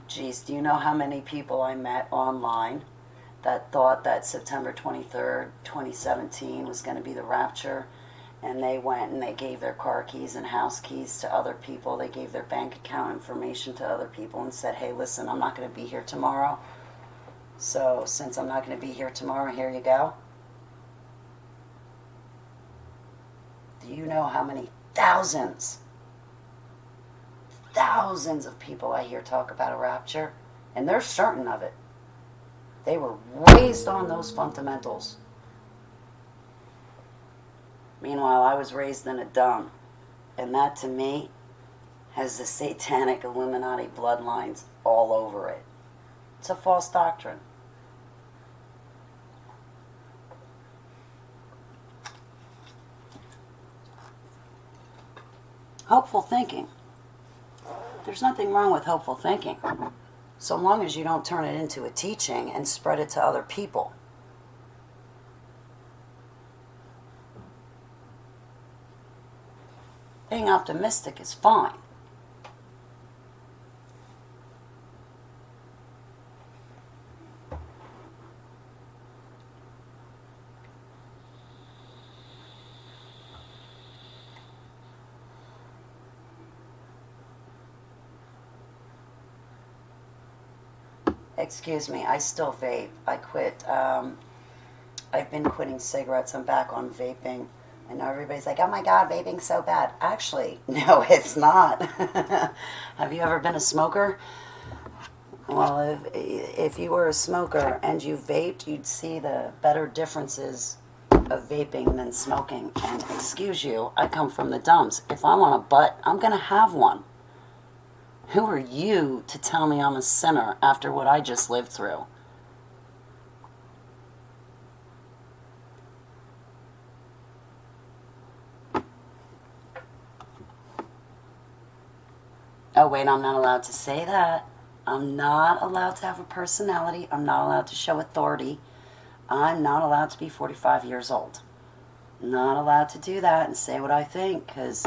Geez, do you know how many people I met online that thought that September 23rd, 2017 was going to be the rapture, and they went and they gave their car keys and house keys to other people. They gave their bank account information to other people and said, hey, listen, I'm not going to be here tomorrow. So since I'm not going to be here tomorrow, here you go. Do you know how many thousands of people I hear talk about a rapture? And they're certain of it. They were raised on those fundamentals. Meanwhile, I was raised in a dung. And that, to me, has the satanic Illuminati bloodlines all over it. It's a false doctrine. Hopeful thinking. There's nothing wrong with hopeful thinking, so long as you don't turn it into a teaching and spread it to other people. Being optimistic is fine. Excuse me, I still vape. I quit. I've been quitting cigarettes. I'm back on vaping. I know everybody's like, oh my God, vaping's so bad. Actually, no, it's not. Have you ever been a smoker? Well, if you were a smoker and you vaped, you'd see the better differences of vaping than smoking. And excuse you, I come from the dumps. If I want a butt, I'm going to have one. Who are you to tell me I'm a sinner after what I just lived through? Oh, wait, I'm not allowed to say that. I'm not allowed to have a personality. I'm not allowed to show authority. I'm not allowed to be 45 years old. Not allowed to do that and say what I think because,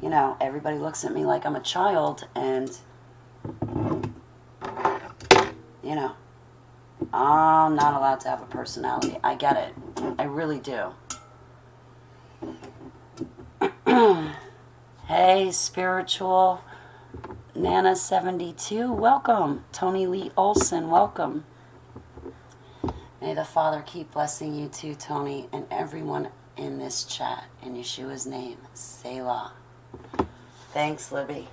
you know, everybody looks at me like I'm a child and, you know, I'm not allowed to have a personality. I get it. I really do. Hey, spiritual Nana 72, welcome. Tony Lee Olson, welcome. May the Father keep blessing you too, Tony, and everyone in this chat. In Yeshua's name, Selah. Thanks, Libby.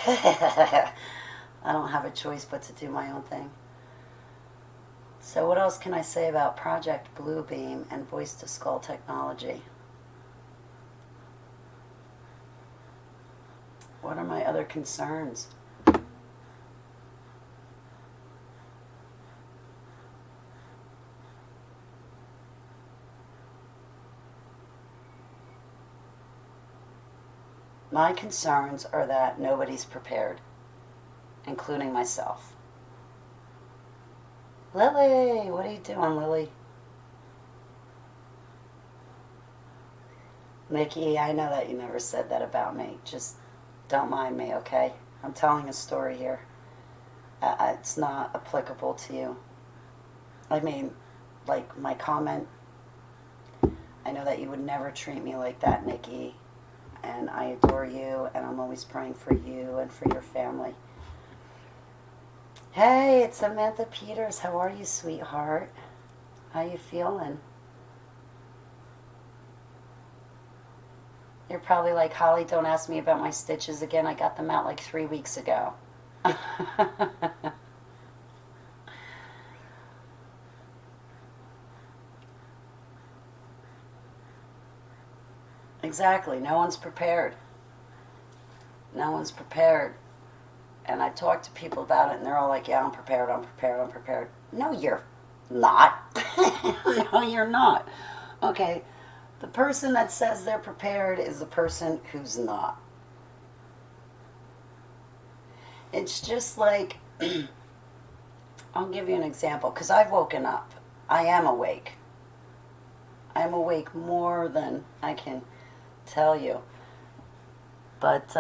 I don't have a choice but to do my own thing. So what else can I say about Project Bluebeam and voice-to-skull technology? What are my other concerns? My concerns are that nobody's prepared, including myself. Lily, what are you doing, Lily? Nikki, I know that you never said that about me. Just don't mind me, okay? I'm telling a story here. It's not applicable to you. I mean, like my comment, I know that you would never treat me like that, Nikki. And I adore you, and I'm always praying for you and for your family. Hey, it's Samantha Peters. How are you, sweetheart? How you feeling? You're probably like, Holly, don't ask me about my stitches again. I got them out like 3 weeks ago. Exactly. No one's prepared. No one's prepared. And I talk to people about it, and they're all like, yeah, I'm prepared, I'm prepared, I'm prepared. No, you're not. No, you're not. Okay, the person that says they're prepared is the person who's not. It's just like, I'll give you an example, because I've woken up. I am awake. I'm awake more than I can tell you. But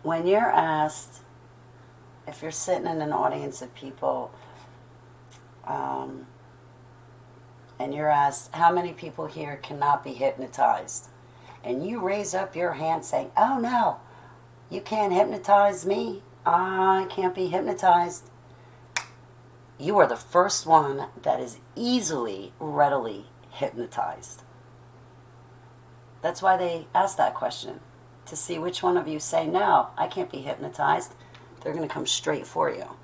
when you're asked, if you're sitting in an audience of people, and you're asked, how many people here cannot be hypnotized? And you raise up your hand saying, oh no, you can't hypnotize me. I can't be hypnotized. You are the first one that is easily, readily hypnotized. That's why they ask that question, to see which one of you say, no, I can't be hypnotized. They're going to come straight for you.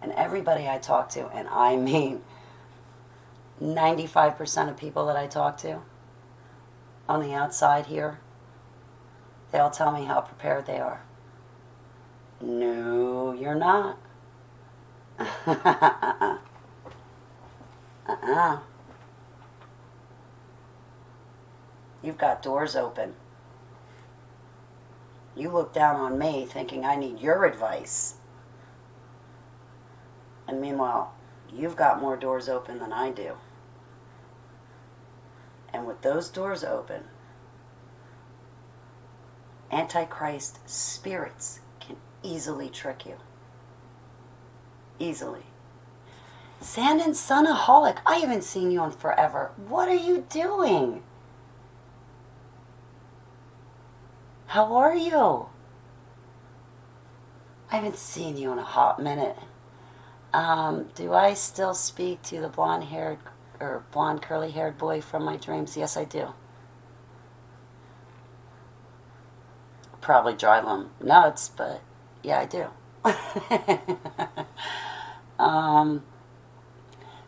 And everybody I talk to, and I mean 95% of people that I talk to on the outside here, they all tell me how prepared they are. No, you're not. You've got doors open. You look down on me thinking I need your advice. And meanwhile, you've got more doors open than I do. And with those doors open, Antichrist spirits can easily trick you. Easily. Sand and Sunaholic, I haven't seen you in forever. What are you doing? How are you? I haven't seen you in a hot minute. Do I still speak to the blonde-haired or blonde curly-haired boy from my dreams? Yes, I do. Probably drive him nuts, but yeah, I do.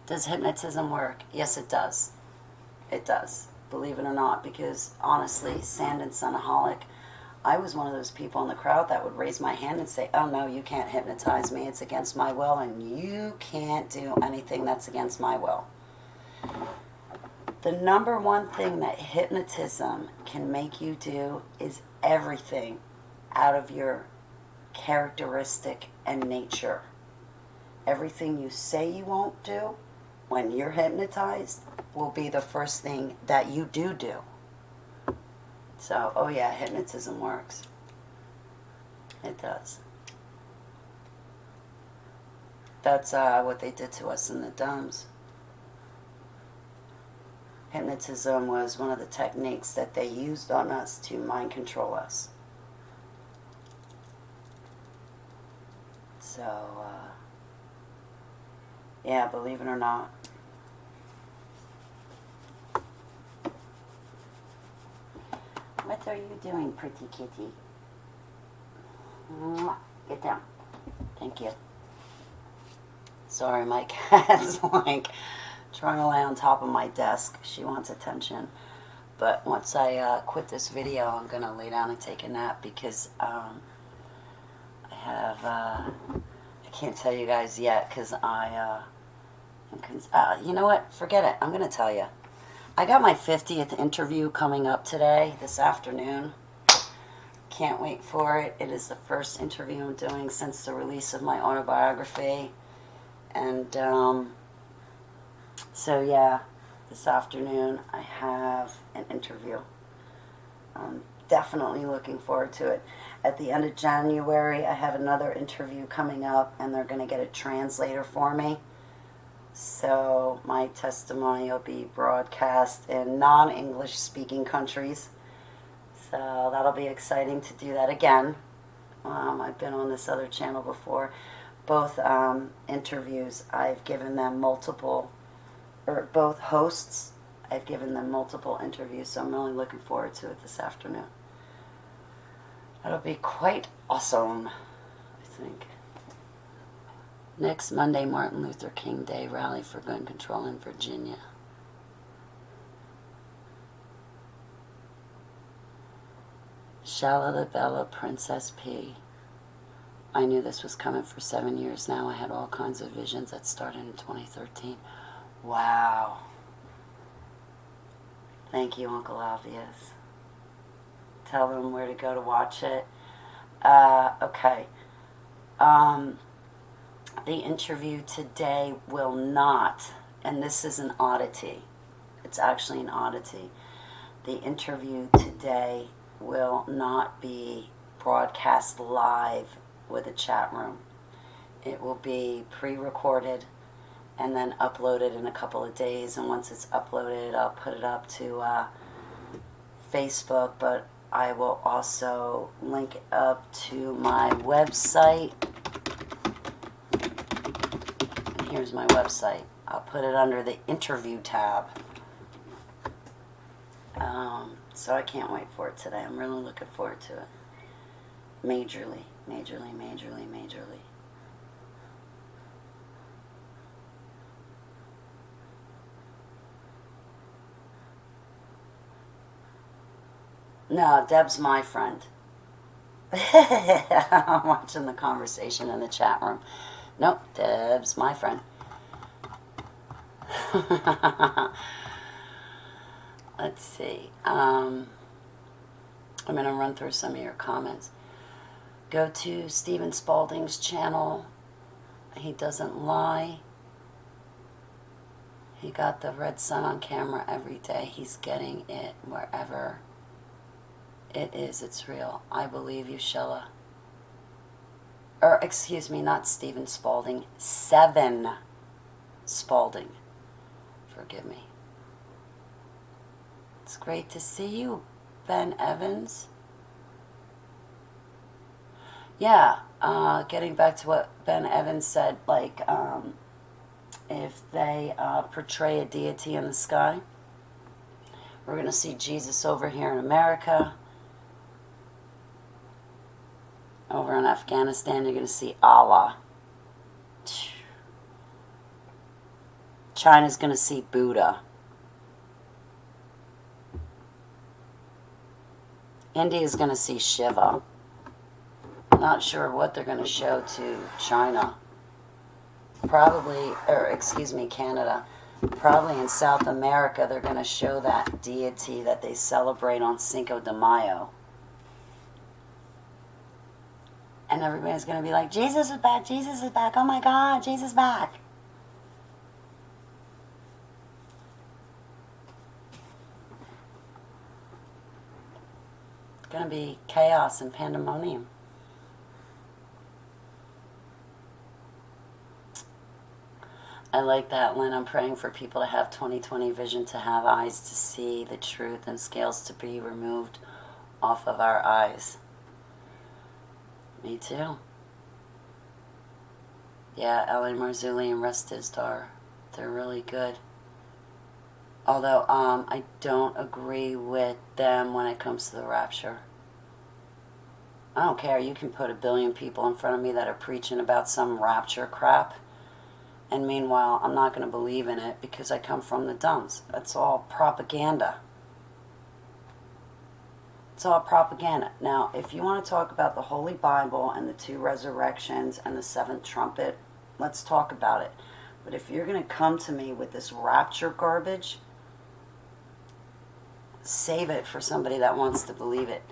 Does hypnotism work? Yes, it does. It does. Believe it or not, because honestly, Sand and Sunaholic, I was one of those people in the crowd that would raise my hand and say, oh no, you can't hypnotize me. It's against my will, and you can't do anything that's against my will. The number one thing that hypnotism can make you do is everything out of your characteristic and nature. Everything you say you won't do when you're hypnotized will be the first thing that you do. So, oh yeah, hypnotism works. It does. That's what they did to us in the domes. Hypnotism was one of the techniques that they used on us to mind control us. So, yeah, believe it or not. What are you doing, pretty kitty? Mwah. Get down. Thank you. Sorry, my cat's like trying to lay on top of my desk. She wants attention. But once I quit this video, I'm going to lay down and take a nap because I can't tell you guys yet because you know what? Forget it. I'm going to tell you. I got my 50th interview coming up today, this afternoon. Can't wait for it. It is the first interview I'm doing since the release of my autobiography. And so yeah, this afternoon I have an interview. I'm definitely looking forward to it. At the end of January, I have another interview coming up, and they're going to get a translator for me. So my testimony will be broadcast in non-English speaking countries. So that'll be exciting to do that again. I've been on this other channel before. Both interviews, I've given them both hosts, I've given them multiple interviews. So I'm really looking forward to it this afternoon. That'll be quite awesome, I think. Next Monday, Martin Luther King Day rally for gun control in Virginia. Shalalabella Princess P. I knew this was coming for 7 years now. I had all kinds of visions that started in 2013. Wow. Thank you, Uncle Obvious. Tell them where to go to watch it. Okay. The interview today will not, and this is an oddity. It's actually an oddity. The interview today will not be broadcast live with a chat room. It will be pre-recorded and then uploaded in a couple of days. And once it's uploaded, I'll put it up to Facebook, but I will also link up to my website. Here's my website. I'll put it under the interview tab. So I can't wait for it today. I'm really looking forward to it. Majorly. No, Deb's my friend. I'm watching the conversation in the chat room. Nope, Deb's my friend. Let's see. I'm going to run through some of your comments. Go to Stephen Spaulding's channel. He doesn't lie. He got the red sun on camera every day. He's getting it wherever it is. It's real. I believe you, Sheila. Or, excuse me, not Stephen Spaulding. Seven Spaulding. Forgive me. It's great to see you, Ben Evans. Yeah, Getting back to what Ben Evans said, like, if they portray a deity in the sky, we're going to see Jesus over here in America. Over in Afghanistan, you're going to see Allah. China's going to see Buddha. India's going to see Shiva. Not sure what they're going to show to China. Canada. Probably in South America, they're going to show that deity that they celebrate on Cinco de Mayo. And everybody's going to be like, Jesus is back, Jesus is back, oh my God, Jesus is back. It's going to be chaos and pandemonium. I like that, Lynn. I'm praying for people to have 20/20 vision, to have eyes to see the truth and scales to be removed off of our eyes. Me too. Yeah, L.A. Marzulli and Restistar, they're really good. Although I don't agree with them when it comes to the rapture. I don't care. You can put 1 billion people in front of me that are preaching about some rapture crap. And meanwhile, I'm not going to believe in it because I come from the dumps. It's all propaganda. It's all propaganda. Now, if you want to talk about the Holy Bible and the 2 resurrections and the 7th trumpet, let's talk about it. But if you're going to come to me with this rapture garbage, save it for somebody that wants to believe it.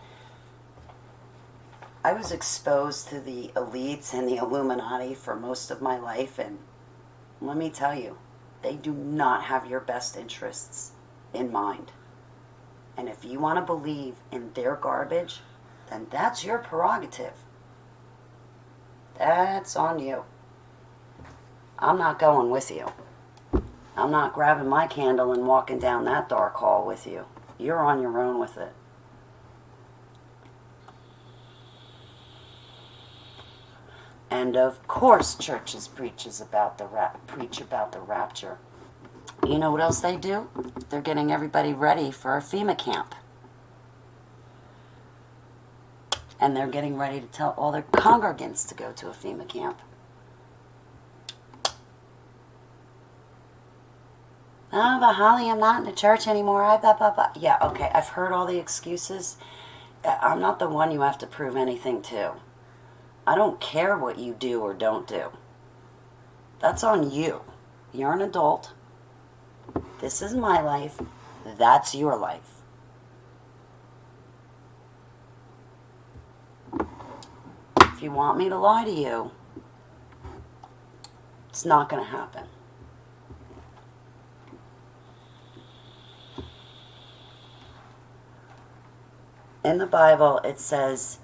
I was exposed to the elites and the Illuminati for most of my life, and let me tell you, they do not have your best interests in mind. And if you want to believe in their garbage, then that's your prerogative. That's on you. I'm not going with you. I'm not grabbing my candle and walking down that dark hall with you. You're on your own with it. And of course, churches preach about the rapture. You know what else they do? They're getting everybody ready for a FEMA camp. And they're getting ready to tell all their congregants to go to a FEMA camp. Oh, but Holly, I'm not in the church anymore. Yeah, okay, I've heard all the excuses. I'm not the one you have to prove anything to. I don't care what you do or don't do. That's on you. You're an adult. This is my life. That's your life. If you want me to lie to you, it's not going to happen. In the Bible, it says,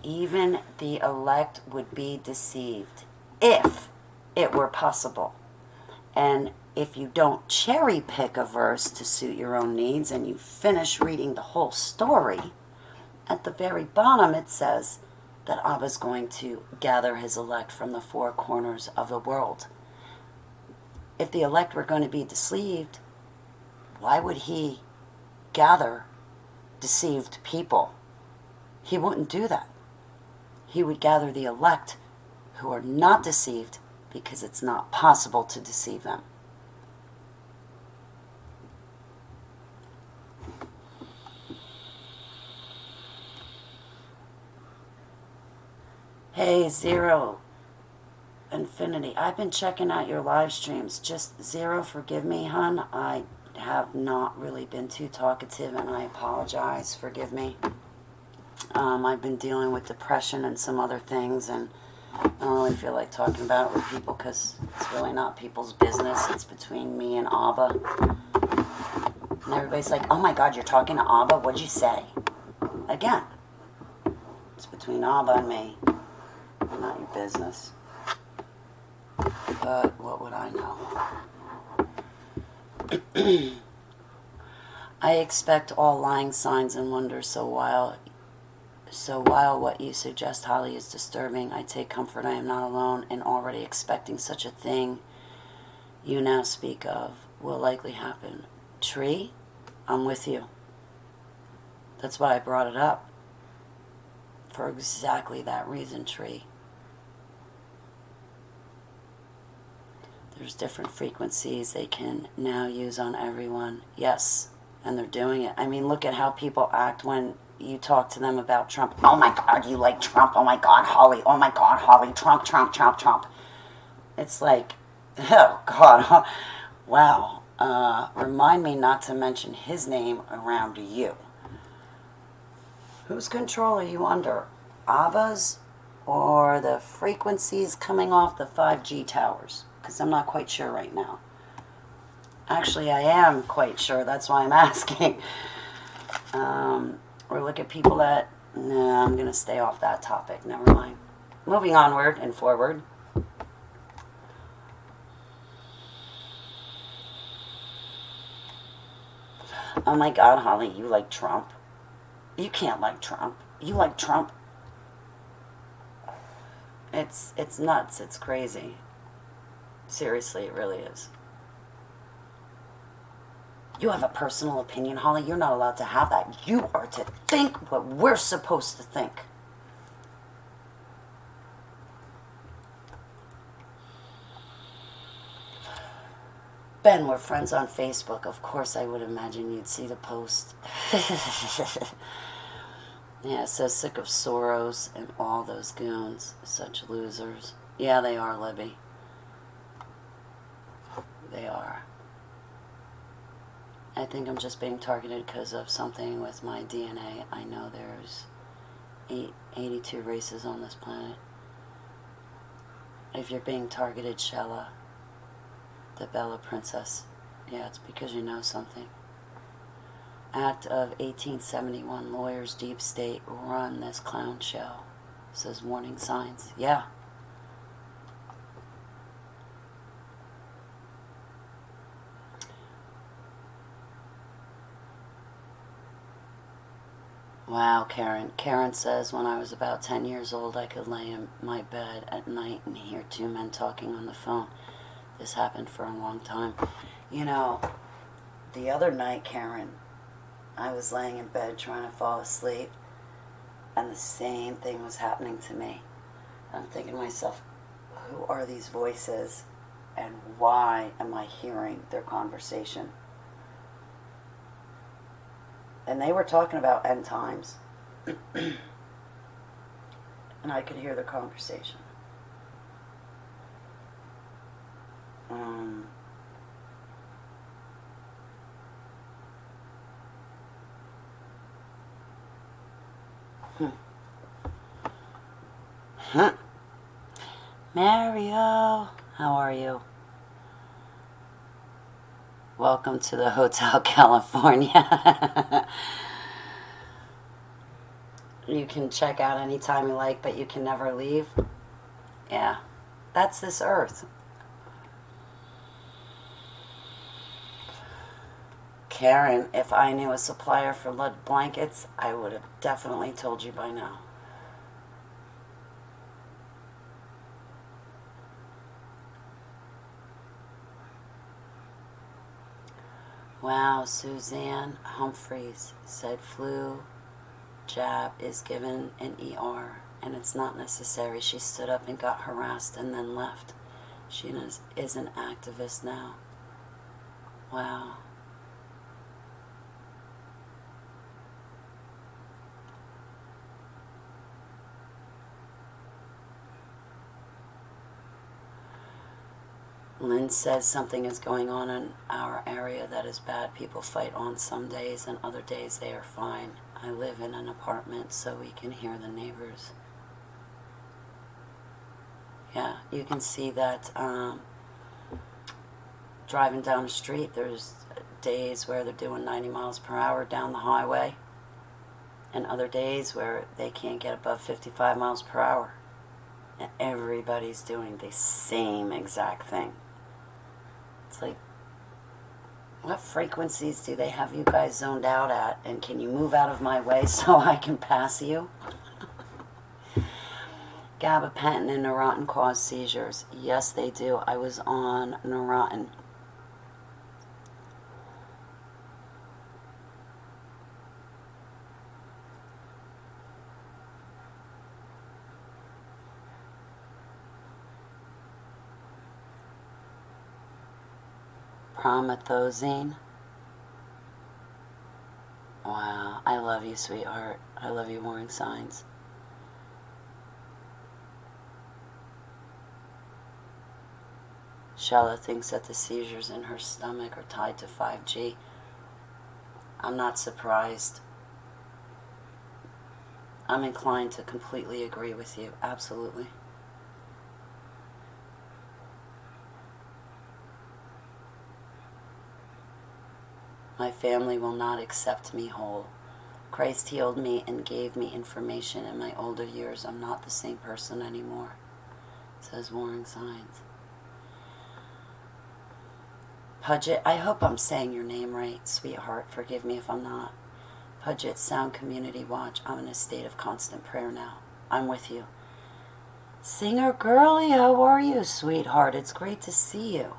even the elect would be deceived if it were possible. And if you don't cherry pick a verse to suit your own needs and you finish reading the whole story, at the very bottom it says that Abba's going to gather his elect from the 4 corners of the world. If the elect were going to be deceived, why would he gather deceived people? He wouldn't do that. He would gather the elect who are not deceived because it's not possible to deceive them. Hey, Zero Infinity, I've been checking out your live streams. Just Zero, forgive me, hon. I have not really been too talkative, and I apologize. Forgive me. I've been dealing with depression and some other things, and I don't really feel like talking about it with people because it's really not people's business. It's between me and Abba. And everybody's like, oh my God, you're talking to Abba? What'd you say? Again, it's between Abba and me. Not your business. But what would I know? I expect all lying signs and wonders, so while So while what you suggest, Holly, is disturbing, I take comfort I am not alone in already expecting such a thing you now speak of will likely happen. Tree, I'm with you. That's why I brought it up. For exactly that reason, Tree. There's different frequencies they can now use on everyone. Yes, and they're doing it. I mean, look at how people act when you talk to them about Trump. Oh my God, you like Trump? Oh my God, Holly. Oh my God, Holly. Trump, Trump, Trump, Trump. It's like, oh God, wow. Remind me not to mention his name around you. Whose control are you under? ABBA's or the frequencies coming off the 5G towers? Because I'm not quite sure right now. Actually, I am quite sure. That's why I'm asking. Or look at people that... Nah, I'm going to stay off that topic. Never mind. Moving onward and forward. Oh my God, Holly, you like Trump? You can't like Trump. You like Trump? It's nuts. It's crazy. Seriously, it really is. You have a personal opinion, Holly. You're not allowed to have that. You are to think what we're supposed to think. Ben, we're friends on Facebook. Of course I would imagine you'd see the post. Yeah, so sick of Soros and all those goons. Such losers. Yeah, they are, Libby. They are. I think I'm just being targeted because of something with my DNA. I know there's 82 races on this planet. If you're being targeted, Shella, the Bella Princess, yeah, it's because you know something. Act of 1871, lawyers, deep state, run this clown show. Says warning signs. Yeah. Wow, Karen. Karen says, when I was about 10 years old, I could lay in my bed at night and hear two men talking on the phone. This happened for a long time. You know, the other night, Karen, I was laying in bed trying to fall asleep, and the same thing was happening to me. I'm thinking to myself, who are these voices, and why am I hearing their conversation? And they were talking about end times. And I could hear the conversation. Mario, how are you? Welcome to the Hotel California. You can check out anytime you like, but you can never leave. Yeah, that's this earth. Karen, if I knew a supplier for lead blankets, I would have definitely told you by now. Wow, Suzanne Humphreys said flu jab is given in ER, and it's not necessary. She stood up and got harassed and then left. She is an activist now. Wow. Lynn says something is going on in our area that is bad. People fight on some days, and other days they are fine. I live in an apartment, so we can hear the neighbors. Yeah, you can see that driving down the street, there's days where they're doing 90 miles per hour down the highway, and other days where they can't get above 55 miles per hour. And everybody's doing the same exact thing. It's like, what frequencies do they have you guys zoned out at? And can you move out of my way so I can pass you? Gabapentin and Neurontin cause seizures. Yes, they do. I was on Neurontin. Promethazine. Wow, I love you, sweetheart. I love you, warning signs. Shella thinks that the seizures in her stomach are tied to 5G. I'm not surprised. I'm inclined to completely agree with you. Absolutely. My family will not accept me whole. Christ healed me and gave me information. In my older years, I'm not the same person anymore. Says warning signs. Pudget, I hope I'm saying your name right, sweetheart. Forgive me if I'm not. Pudget, Sound Community Watch. I'm in a state of constant prayer now. I'm with you. Singer Girly, how are you, sweetheart? It's great to see you.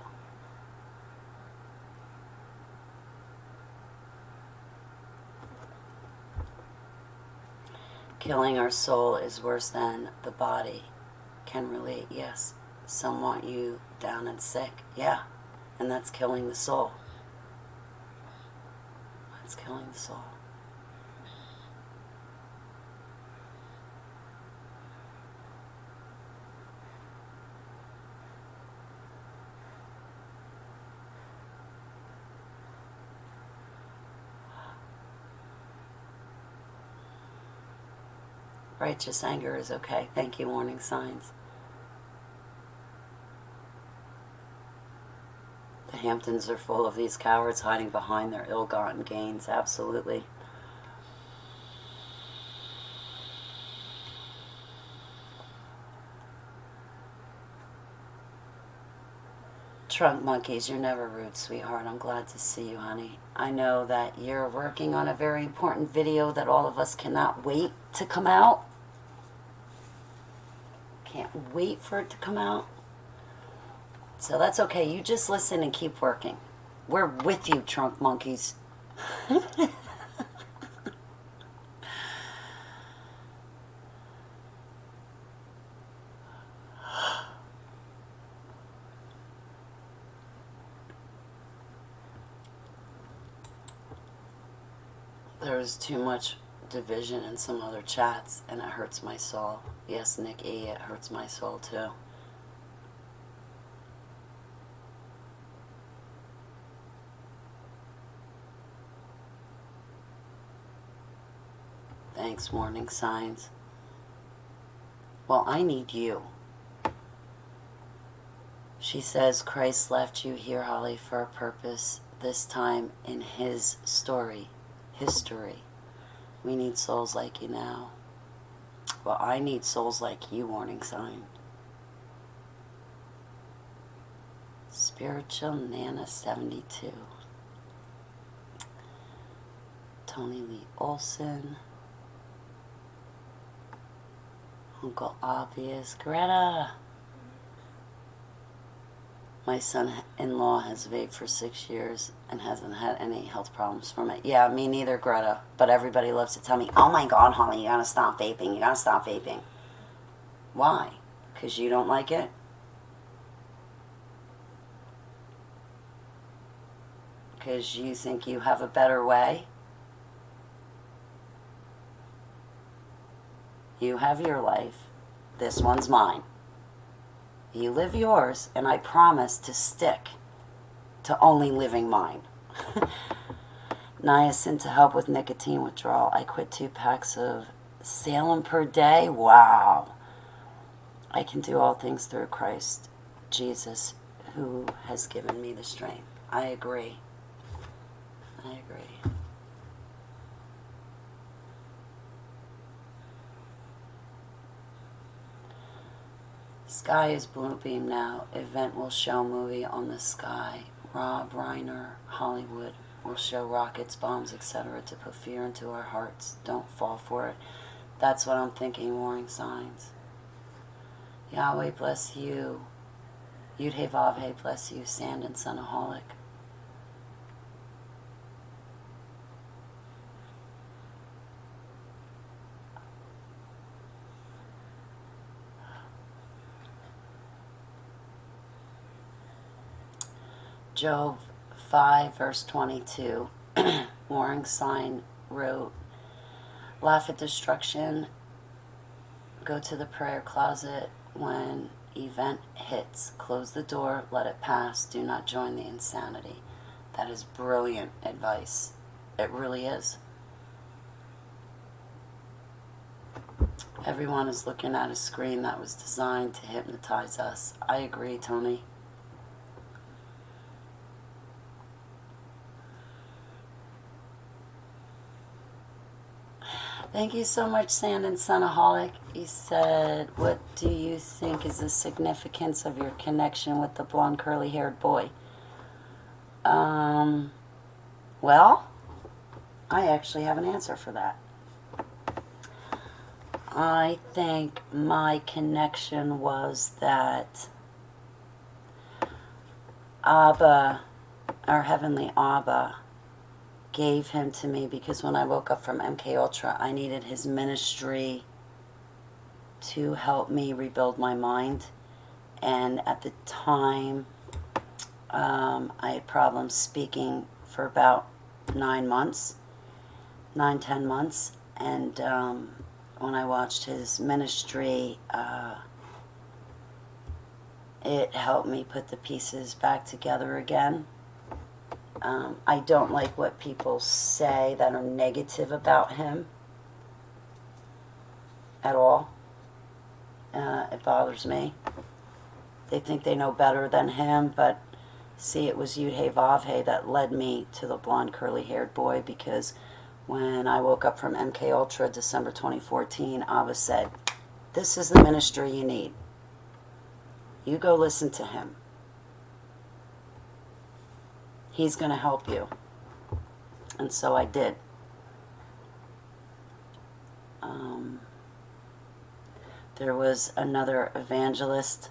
Killing our soul is worse than the body. Can relate, yes. Some want you down and sick. Yeah, and that's killing the soul. That's killing the soul. Righteous anger is okay. Thank you, warning signs. The Hamptons are full of these cowards hiding behind their ill-gotten gains. Absolutely. Trunk monkeys, you're never rude, sweetheart. I'm glad to see you, honey. I know that you're working on a very important video that all of us cannot wait to come out. Can't wait for it to come out. So that's okay. You just listen and keep working. We're with you, trunk monkeys. There's too much division in some other chats, and it hurts my soul. Yes, Nick E., it hurts my soul too. Thanks, warning signs. Well, I need you. She says Christ left you here, Holly, for a purpose, this time in his story, history. We need souls like you now. Well, I need souls like you, warning sign. Spiritual Nana 72. Tony Lee Olson. Uncle Obvious. Greta. My son-in-law has vaped for 6 years and hasn't had any health problems from it. Yeah, me neither, Greta. But everybody loves to tell me, oh my God, Holly, you gotta stop vaping. You gotta stop vaping. Why? Because you don't like it? Because you think you have a better way? You have your life. This one's mine. You live yours, and I promise to stick to only living mine. Niacin to help with nicotine withdrawal. I quit 2 packs of Salem per day. Wow. I can do all things through Christ, Jesus, who has given me the strength. I agree. I agree. Sky is Bluebeam now. Event will show movie on the sky. Rob Reiner, Hollywood, will show rockets, bombs, etc. to put fear into our hearts. Don't fall for it. That's what I'm thinking, warning signs. Yahweh bless you. Yud-He-Vav-He bless you, Sand and Sunaholic. Job 5, verse 22. Warring sign wrote, laugh at destruction, go to the prayer closet when event hits. Close the door, let it pass. Do not join the insanity. That is brilliant advice. It really is. Everyone is looking at a screen that was designed to hypnotize us. I agree, Tony. Thank you so much, Sand and Sunaholic. He said, what do you think is the significance of your connection with the blonde curly-haired boy? Well, I actually have an answer for that. I think my connection was that Abba, our Heavenly Abba, gave him to me because when I woke up from MK Ultra, I needed his ministry to help me rebuild my mind. And at the time, I had problems speaking for about 10 months. And when I watched his ministry, it helped me put the pieces back together again. I don't like what people say that are negative about him at all. It bothers me. They think they know better than him, but see, it was Yud-He-Vav-He that led me to the blonde curly-haired boy, because when I woke up from MK Ultra December 2014, Abba said, this is the ministry you need. You go listen to him. He's going to help you. And so I did. There was another evangelist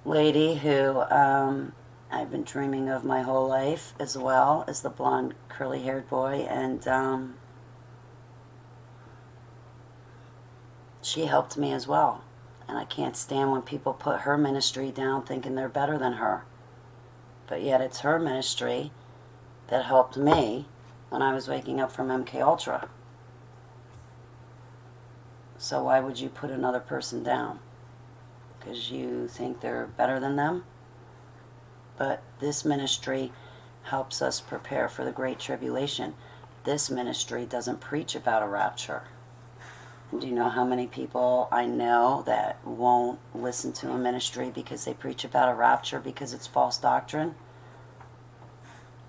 lady who I've been dreaming of my whole life, as well as the blonde curly-haired boy, and she helped me as well. And I can't stand when people put her ministry down thinking they're better than her. But yet it's her ministry that helped me when I was waking up from MK Ultra. So why would you put another person down? Because you think they're better than them? But this ministry helps us prepare for the Great Tribulation. This ministry doesn't preach about a rapture. Do you know how many people I know that won't listen to a ministry because they preach about a rapture because it's false doctrine?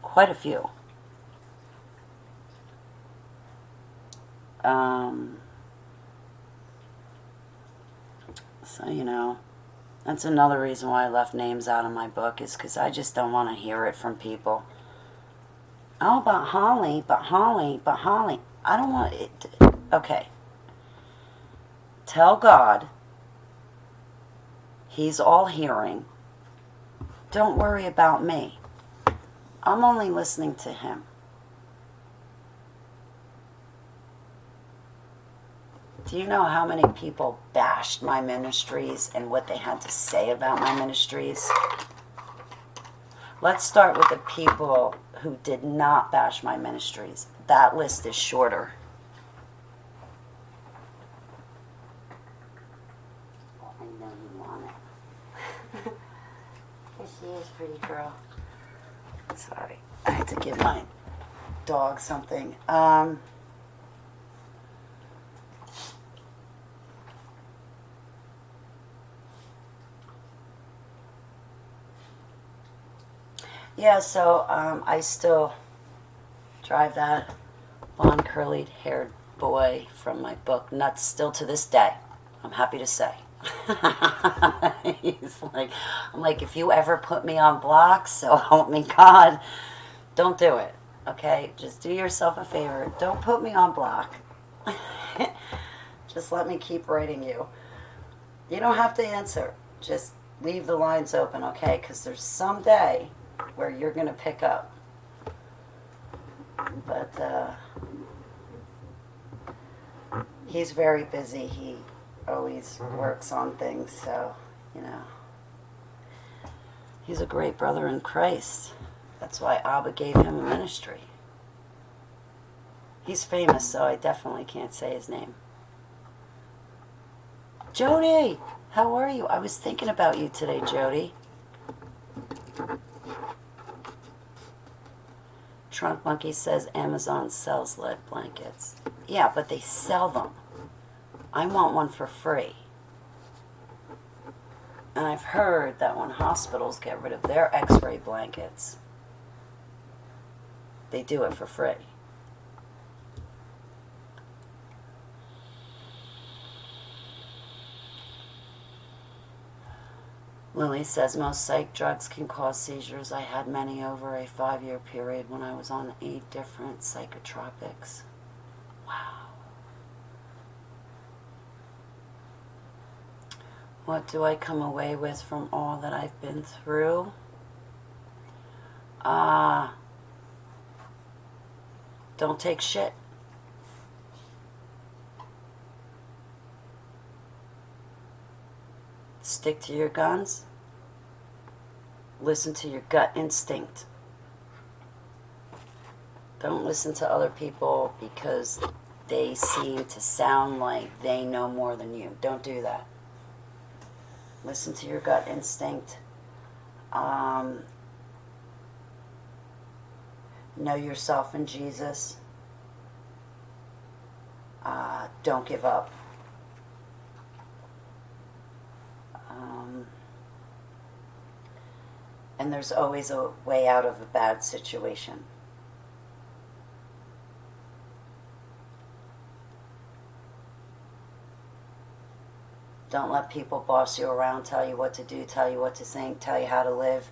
Quite a few. So, you know, that's another reason why I left names out of my book, is because I just don't want to hear it from people. Oh, but Holly. I don't want it. Okay. Tell God He's all hearing. Don't worry about me. I'm only listening to Him. Do you know how many people bashed my ministries and what they had to say about my ministries? Let's start with the people who did not bash my ministries. That list is shorter. I know you want it. She is a pretty girl. Sorry, I had to give my dog something. Yeah, so I still drive that blonde curly-haired boy from my book nuts still to this day. I'm happy to say. I'm like, if you ever put me on blocks, so help me God, don't do it. Okay, just do yourself a favor. Don't put me on block. Just let me keep writing you. You don't have to answer. Just leave the lines open, okay? Because there's some day where you're going to pick up. But he's very busy. He always works on things, so, you know. He's a great brother in Christ. That's why Abba gave him a ministry. He's famous, so I definitely can't say his name. Jody, how are you? I was thinking about you today, Jody. Trunk Monkey says Amazon sells lead blankets. Yeah, but they sell them. I want one for free. And I've heard that when hospitals get rid of their x-ray blankets, they do it for free. Lily says most psych drugs can cause seizures. I had many over a 5-year period when I was on 8 different psychotropics. Wow. What do I come away with from all that I've been through? Don't take shit. Stick to your guns. Listen to your gut instinct. Don't listen to other people because they seem to sound like they know more than you. Don't do that. Listen to your gut instinct. Know yourself in Jesus. Don't give up. And there's always a way out of a bad situation. Don't let people boss you around, tell you what to do, tell you what to think, tell you how to live,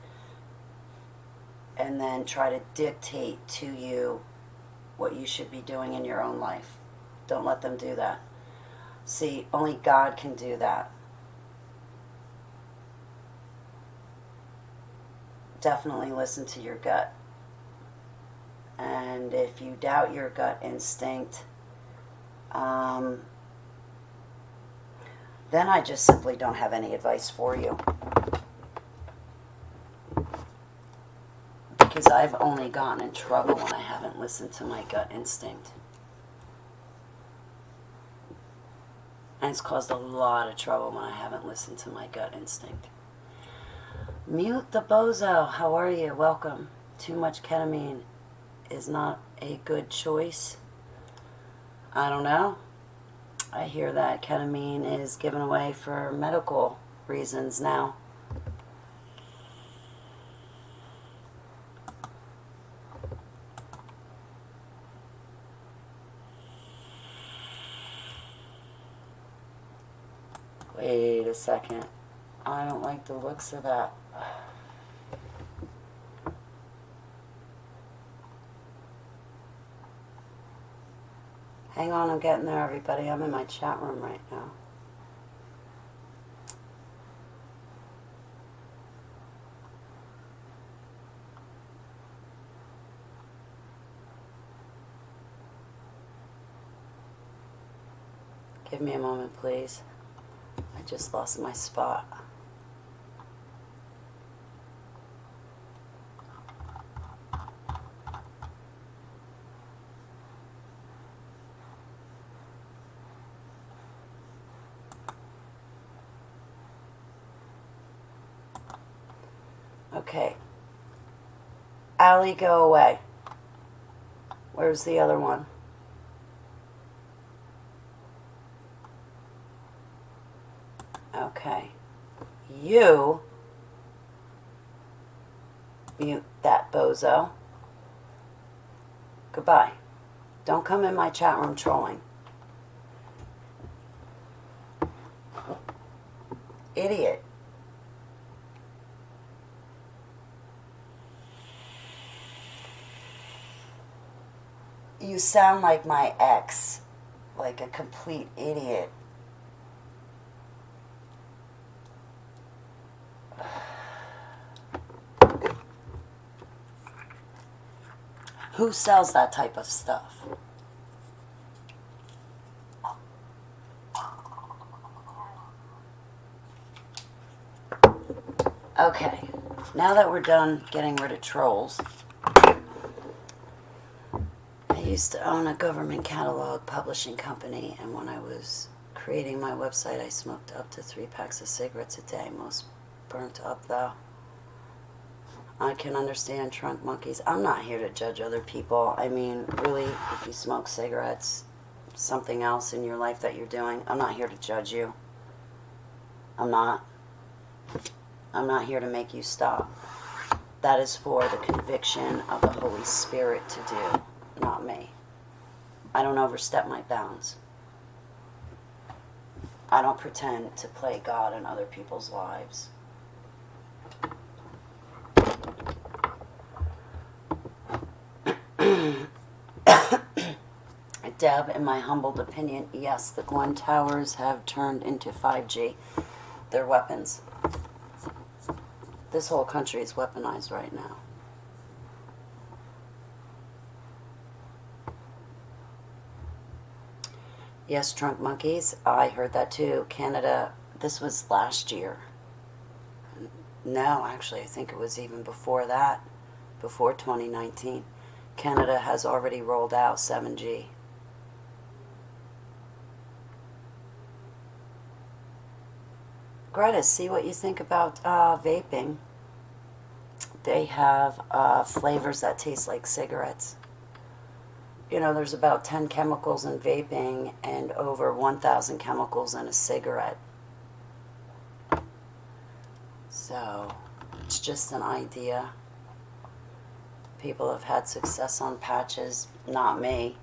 and then try to dictate to you what you should be doing in your own life. Don't let them do that. See, only God can do that. Definitely listen to your gut. And if you doubt your gut instinct, then I just simply don't have any advice for you. Because I've only gotten in trouble when I haven't listened to my gut instinct. And it's caused a lot of trouble when I haven't listened to my gut instinct. Mute the bozo. How are you? Welcome. Too much ketamine is not a good choice. I don't know. I hear that ketamine is given away for medical reasons now. Wait a second. I don't like the looks of that. Hang on, I'm getting there, everybody. I'm in my chat room right now. Give me a moment, please. I just lost my spot. Okay. Allie, go away. Where's the other one? Okay. You mute that bozo. Goodbye. Don't come in my chat room trolling. Idiot. You sound like my ex. Like a complete idiot. Who sells that type of stuff? Okay, now that we're done getting rid of trolls, I used to own a government catalog publishing company, and when I was creating my website, I smoked up to 3 packs of cigarettes a day, most burnt up though. I can understand trunk monkeys. I'm not here to judge other people. I mean, really, if you smoke cigarettes, something else in your life that you're doing, I'm not here to judge you. I'm not. I'm not here to make you stop. That is for the conviction of the Holy Spirit to do, not me. I don't overstep my bounds. I don't pretend to play God in other people's lives. Deb, in my humbled opinion, yes, the Glen Towers have turned into 5G. They're weapons. This whole country is weaponized right now. Yes, trunk monkeys. I heard that too. Canada, this was last year. No, actually, I think it was even before that, before 2019. Canada has already rolled out 7G. Greta, see what you think about vaping. They have flavors that taste like cigarettes. You know, there's about 10 chemicals in vaping and over 1,000 chemicals in a cigarette. So, it's just an idea. People have had success on patches, not me.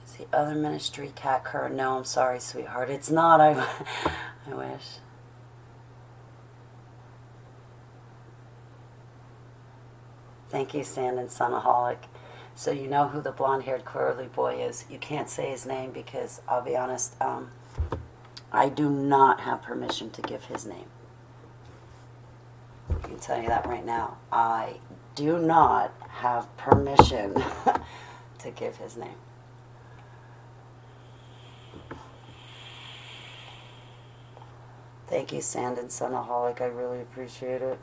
Is the other ministry cat cur? No, I'm sorry, sweetheart. It's not. I wish. Thank you, Sand and Sunaholic. So you know who the blonde-haired curly boy is. You can't say his name because, I'll be honest, I do not have permission to give his name. I can tell you that right now. I do not have permission to give his name. Thank you, Sand and Sunaholic. I really appreciate it.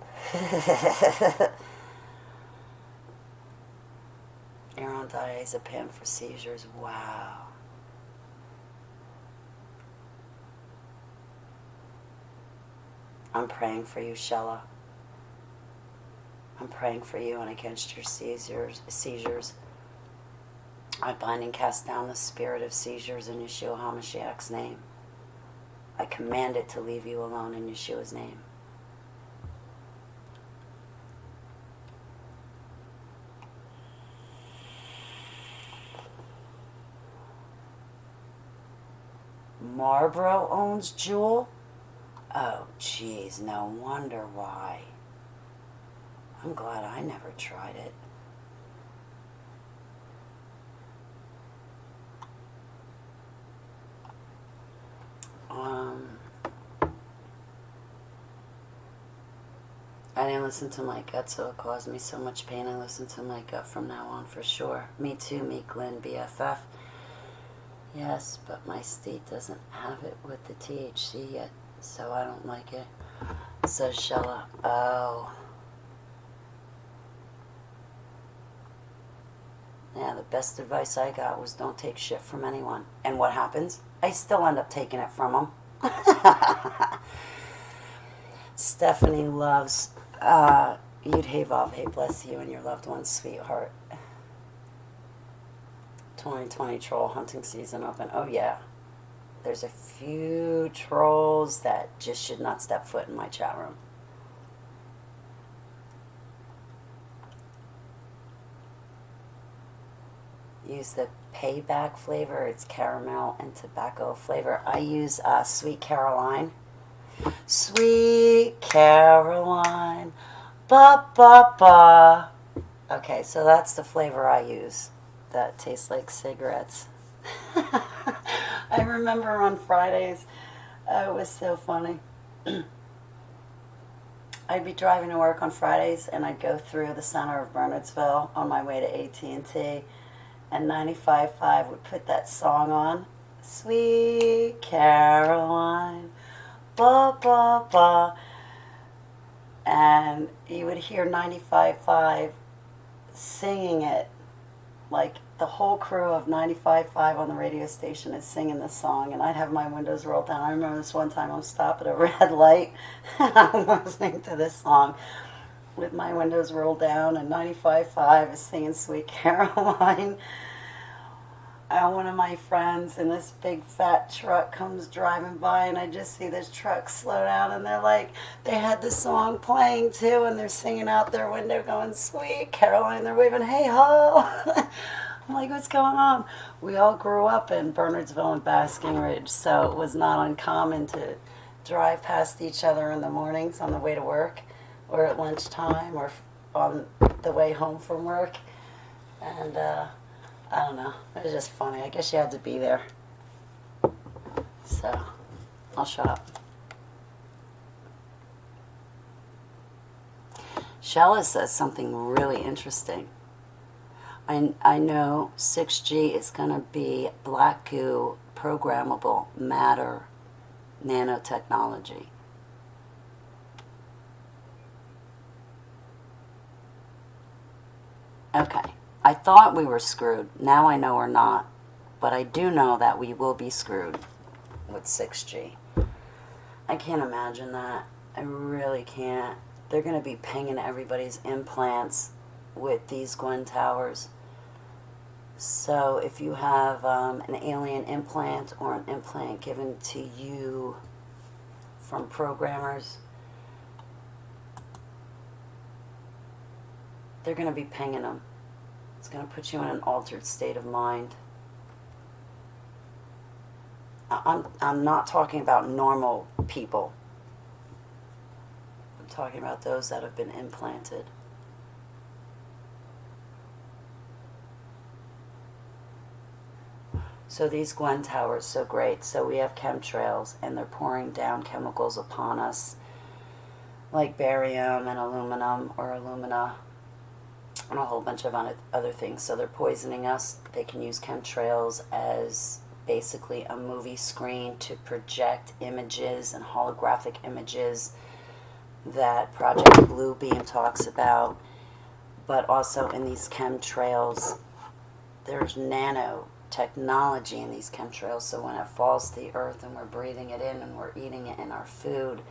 You're on diazepam for seizures. Wow. I'm praying for you, Shella. I'm praying for you and against your seizures. I bind and cast down the spirit of seizures in Yeshua HaMashiach's name. I command it to leave you alone in Yeshua's name. Marlboro owns Juul? Oh, geez, no wonder why. I'm glad I never tried it. I didn't listen to my gut, so it caused me so much pain. I listen to my gut from now on for sure. Me too, Meek Lynn, BFF. Yes, but my state doesn't have it with the THC yet, so I don't like it. Says Shella. Oh. Yeah, the best advice I got was don't take shit from anyone. And what happens? I still end up taking it from them. Stephanie loves Yud Hey Vav Hey, bless you and your loved ones, sweetheart. 2020 troll hunting season open. Oh yeah. There's a few trolls that just should not step foot in my chat room. Use the payback flavor. It's caramel and tobacco flavor. I use Sweet Caroline. Sweet Caroline. Ba ba ba. Okay, so that's the flavor I use. That tastes like cigarettes. I remember on Fridays, it was so funny. I'd be driving to work on Fridays, and I'd go through the center of Bernardsville on my way to AT&T, and 95.5 would put that song on, Sweet Caroline, ba ba ba, and you would hear 95.5 singing it, like the whole crew of 95.5 on the radio station is singing this song, and I'd have my windows rolled down. I remember this one time I'm stopped at a red light, and I'm listening to this song with my windows rolled down, and 95.5 is singing Sweet Caroline. And one of my friends in this big fat truck comes driving by, and I just see this truck slow down, and they're like, they had the song playing too, and they're singing out their window going, Sweet Caroline, they're waving, hey ho. I'm like, what's going on? We all grew up in Bernardsville and Basking Ridge, so it was not uncommon to drive past each other in the mornings on the way to work, or at lunchtime, or on the way home from work. And I don't know. It was just funny. I guess you had to be there. So, I'll shut up. Shella says something really interesting. I know 6G is going to be black goo programmable matter nanotechnology. Okay. I thought we were screwed. Now I know we're not. But I do know that we will be screwed with 6G. I can't imagine that. I really can't. They're going to be pinging everybody's implants with these Gwen towers. So if you have an alien implant or an implant given to you from programmers, they're going to be pinging them. It's going to put you in an altered state of mind. I'm not talking about normal people. I'm talking about those that have been implanted. So these Gwen towers, so great. So we have chemtrails, and they're pouring down chemicals upon us, like barium and aluminum or alumina, and a whole bunch of other things. So they're poisoning us. They can use chemtrails as basically a movie screen to project images and holographic images that Project Bluebeam talks about. But also in these chemtrails, there's nanotechnology in these chemtrails. So when it falls to the earth and we're breathing it in and we're eating it in our food,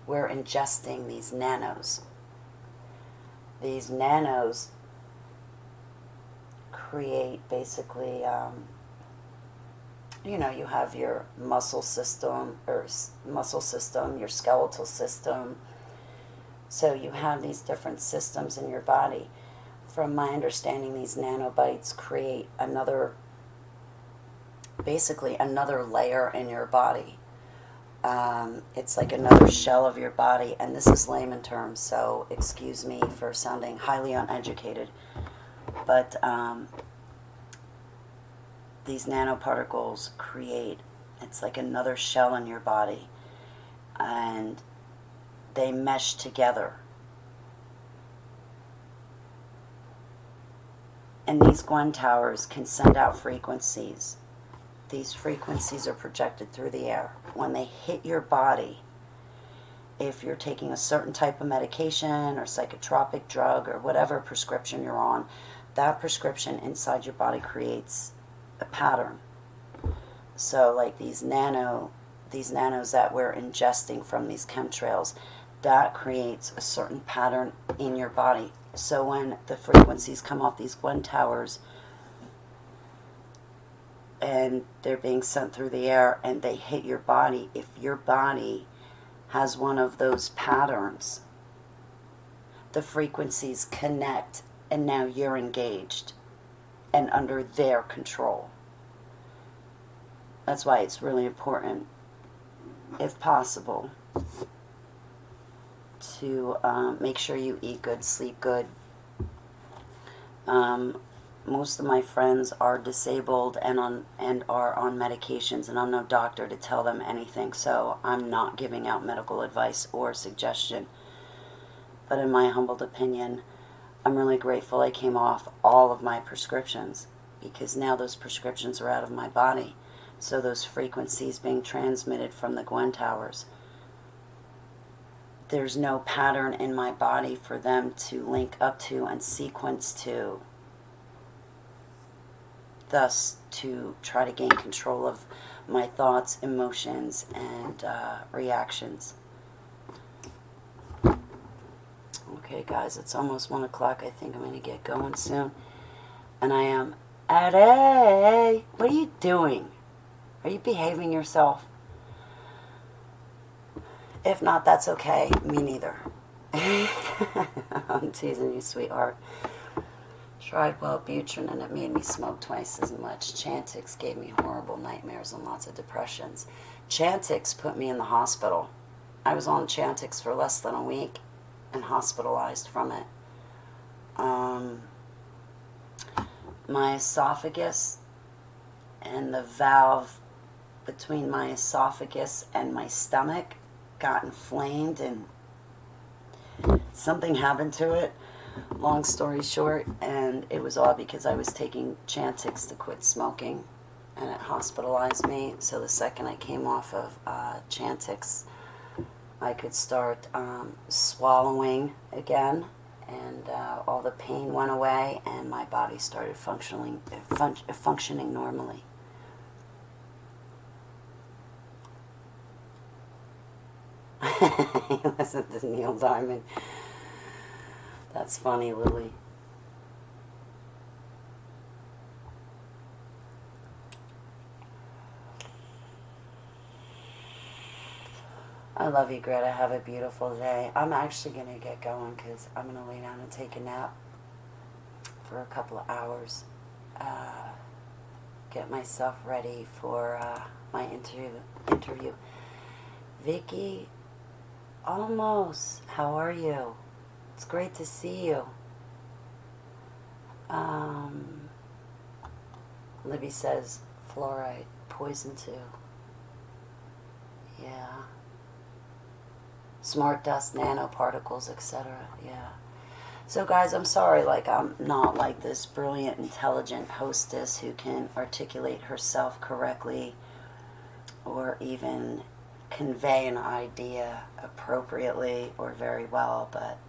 we're ingesting these nanos. These nanos create basically, you have your muscle system, your skeletal system. So you have these different systems in your body. From my understanding, these nanobites create basically another layer in your body. It's like another shell of your body, and this is layman terms, so excuse me for sounding highly uneducated, but these nanoparticles it's like another shell in your body, and they mesh together. And these Gwen towers can send out frequencies. These frequencies are projected through the air. When they hit your body, if you're taking a certain type of medication or psychotropic drug or whatever prescription you're on, that prescription inside your body creates a pattern. So like these nanos that we're ingesting from these chemtrails, that creates a certain pattern in your body. So when the frequencies come off these Gwen towers, and they're being sent through the air and they hit your body, if your body has one of those patterns, the frequencies connect, and now you're engaged and under their control. That's why it's really important, if possible, to make sure you eat good, sleep good. Most of my friends are disabled and are on medications, and I'm no doctor to tell them anything, so I'm not giving out medical advice or suggestion. But in my humbled opinion, I'm really grateful I came off all of my prescriptions, because now those prescriptions are out of my body. So those frequencies being transmitted from the Gwen Towers, there's no pattern in my body for them to link up to and sequence to, thus to try to gain control of my thoughts, emotions, and reactions. Okay, guys, it's almost 1 o'clock. I think I'm going to get going soon. And I am at A. What are you doing? Are you behaving yourself? If not, that's okay. Me neither. I'm teasing you, sweetheart. Tried Wellbutrin and it made me smoke twice as much. Chantix gave me horrible nightmares and lots of depressions. Chantix put me in the hospital. I was on Chantix for less than a week and hospitalized from it. My esophagus and the valve between my esophagus and my stomach got inflamed, and something happened to it, long story short, and it was all because I was taking Chantix to quit smoking, and it hospitalized me. So the second I came off of Chantix, I could start swallowing again, and all the pain went away, and my body started functioning normally. Listen to Neil Diamond. That's funny, Lily. I love you, Greta. Have a beautiful day. I'm actually going to get going because I'm going to lay down and take a nap for a couple of hours. Get myself ready for my interview. Vicky, almost. How are you? It's great to see you. Libby says fluoride, poison too. Yeah. Smart dust, nanoparticles, etc. Yeah. So guys, I'm sorry, like I'm not like this brilliant, intelligent hostess who can articulate herself correctly or even convey an idea appropriately or very well, but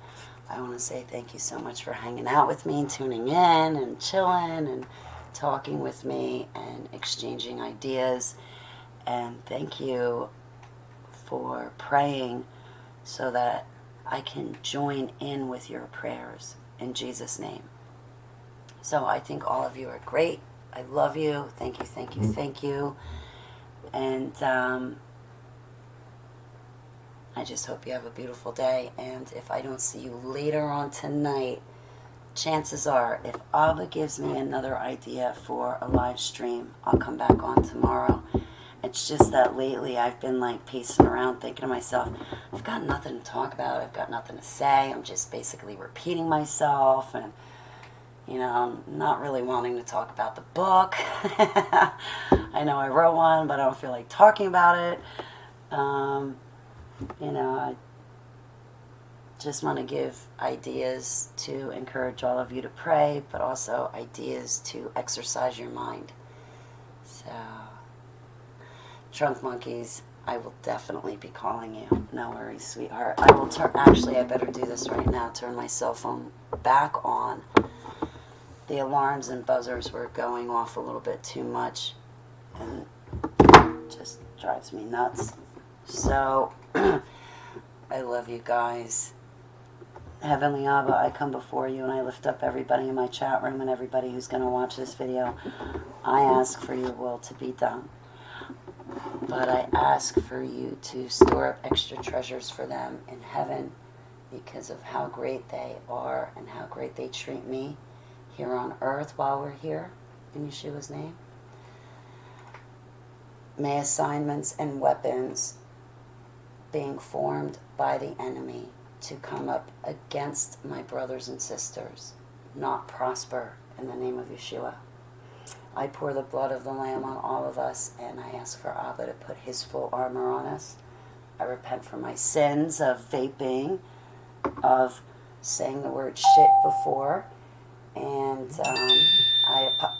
I want to say thank you so much for hanging out with me and tuning in and chilling and talking with me and exchanging ideas. And thank you for praying so that I can join in with your prayers in Jesus' name. So I think all of you are great. I love you. Thank you, thank you, thank you. And I just hope you have a beautiful day. And if I don't see you later on tonight, chances are, if Abba gives me another idea for a live stream, I'll come back on tomorrow. It's just that lately I've been like pacing around thinking to myself, I've got nothing to talk about. I've got nothing to say. I'm just basically repeating myself, and you know, I'm not really wanting to talk about the book. I know I wrote one, but I don't feel like talking about it. You know, I just want to give ideas to encourage all of you to pray, but also ideas to exercise your mind. So, Trunk Monkeys, I will definitely be calling you. No worries, sweetheart. I will actually, I better do this right now. Turn my cell phone back on. The alarms and buzzers were going off a little bit too much, and it just drives me nuts. So, I love you guys. Heavenly Abba, I come before you and I lift up everybody in my chat room and everybody who's going to watch this video. I ask for your will to be done. But I ask for you to store up extra treasures for them in heaven because of how great they are and how great they treat me here on earth while we're here, in Yeshua's name. May assignments and weapons being formed by the enemy to come up against my brothers and sisters not prosper in the name of Yeshua. I pour the blood of the Lamb on all of us, and I ask for Abba to put his full armor on us. I repent for my sins of vaping, of saying the word shit before. And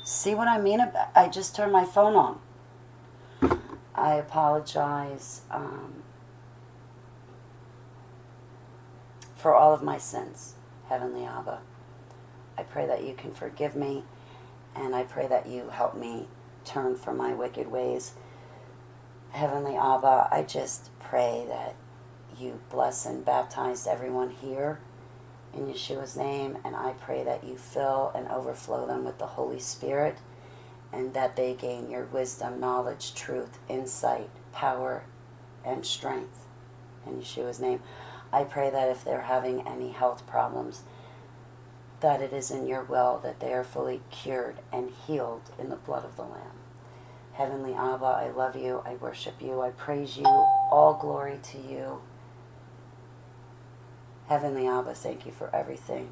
see what I mean? I just turned my phone on. I apologize for all of my sins, Heavenly Abba. I pray that you can forgive me, and I pray that you help me turn from my wicked ways. Heavenly Abba, I just pray that you bless and baptize everyone here in Yeshua's name, and I pray that you fill and overflow them with the Holy Spirit, and that they gain your wisdom, knowledge, truth, insight, power, and strength in Yeshua's name. I pray that if they're having any health problems, that it is in your will that they are fully cured and healed in the blood of the Lamb. Heavenly Abba, I love you, I worship you, I praise you, all glory to you. Heavenly Abba, thank you for everything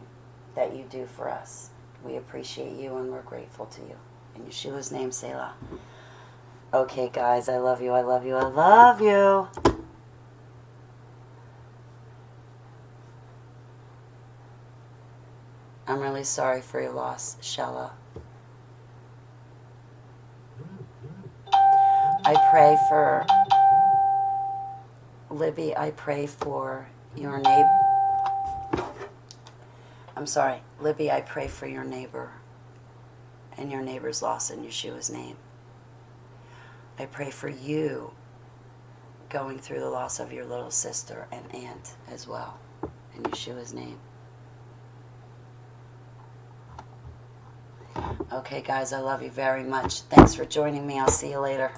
that you do for us. We appreciate you and we're grateful to you. In Yeshua's name, Selah. Okay, guys, I love you, I love you, I love you. I'm really sorry for your loss, Shella. I pray for Libby. I pray for your neighbor. I'm sorry, Libby, I pray for your neighbor and your neighbor's loss in Yeshua's name. I pray for you going through the loss of your little sister and aunt as well in Yeshua's name. Okay, guys, I love you very much. Thanks for joining me. I'll see you later.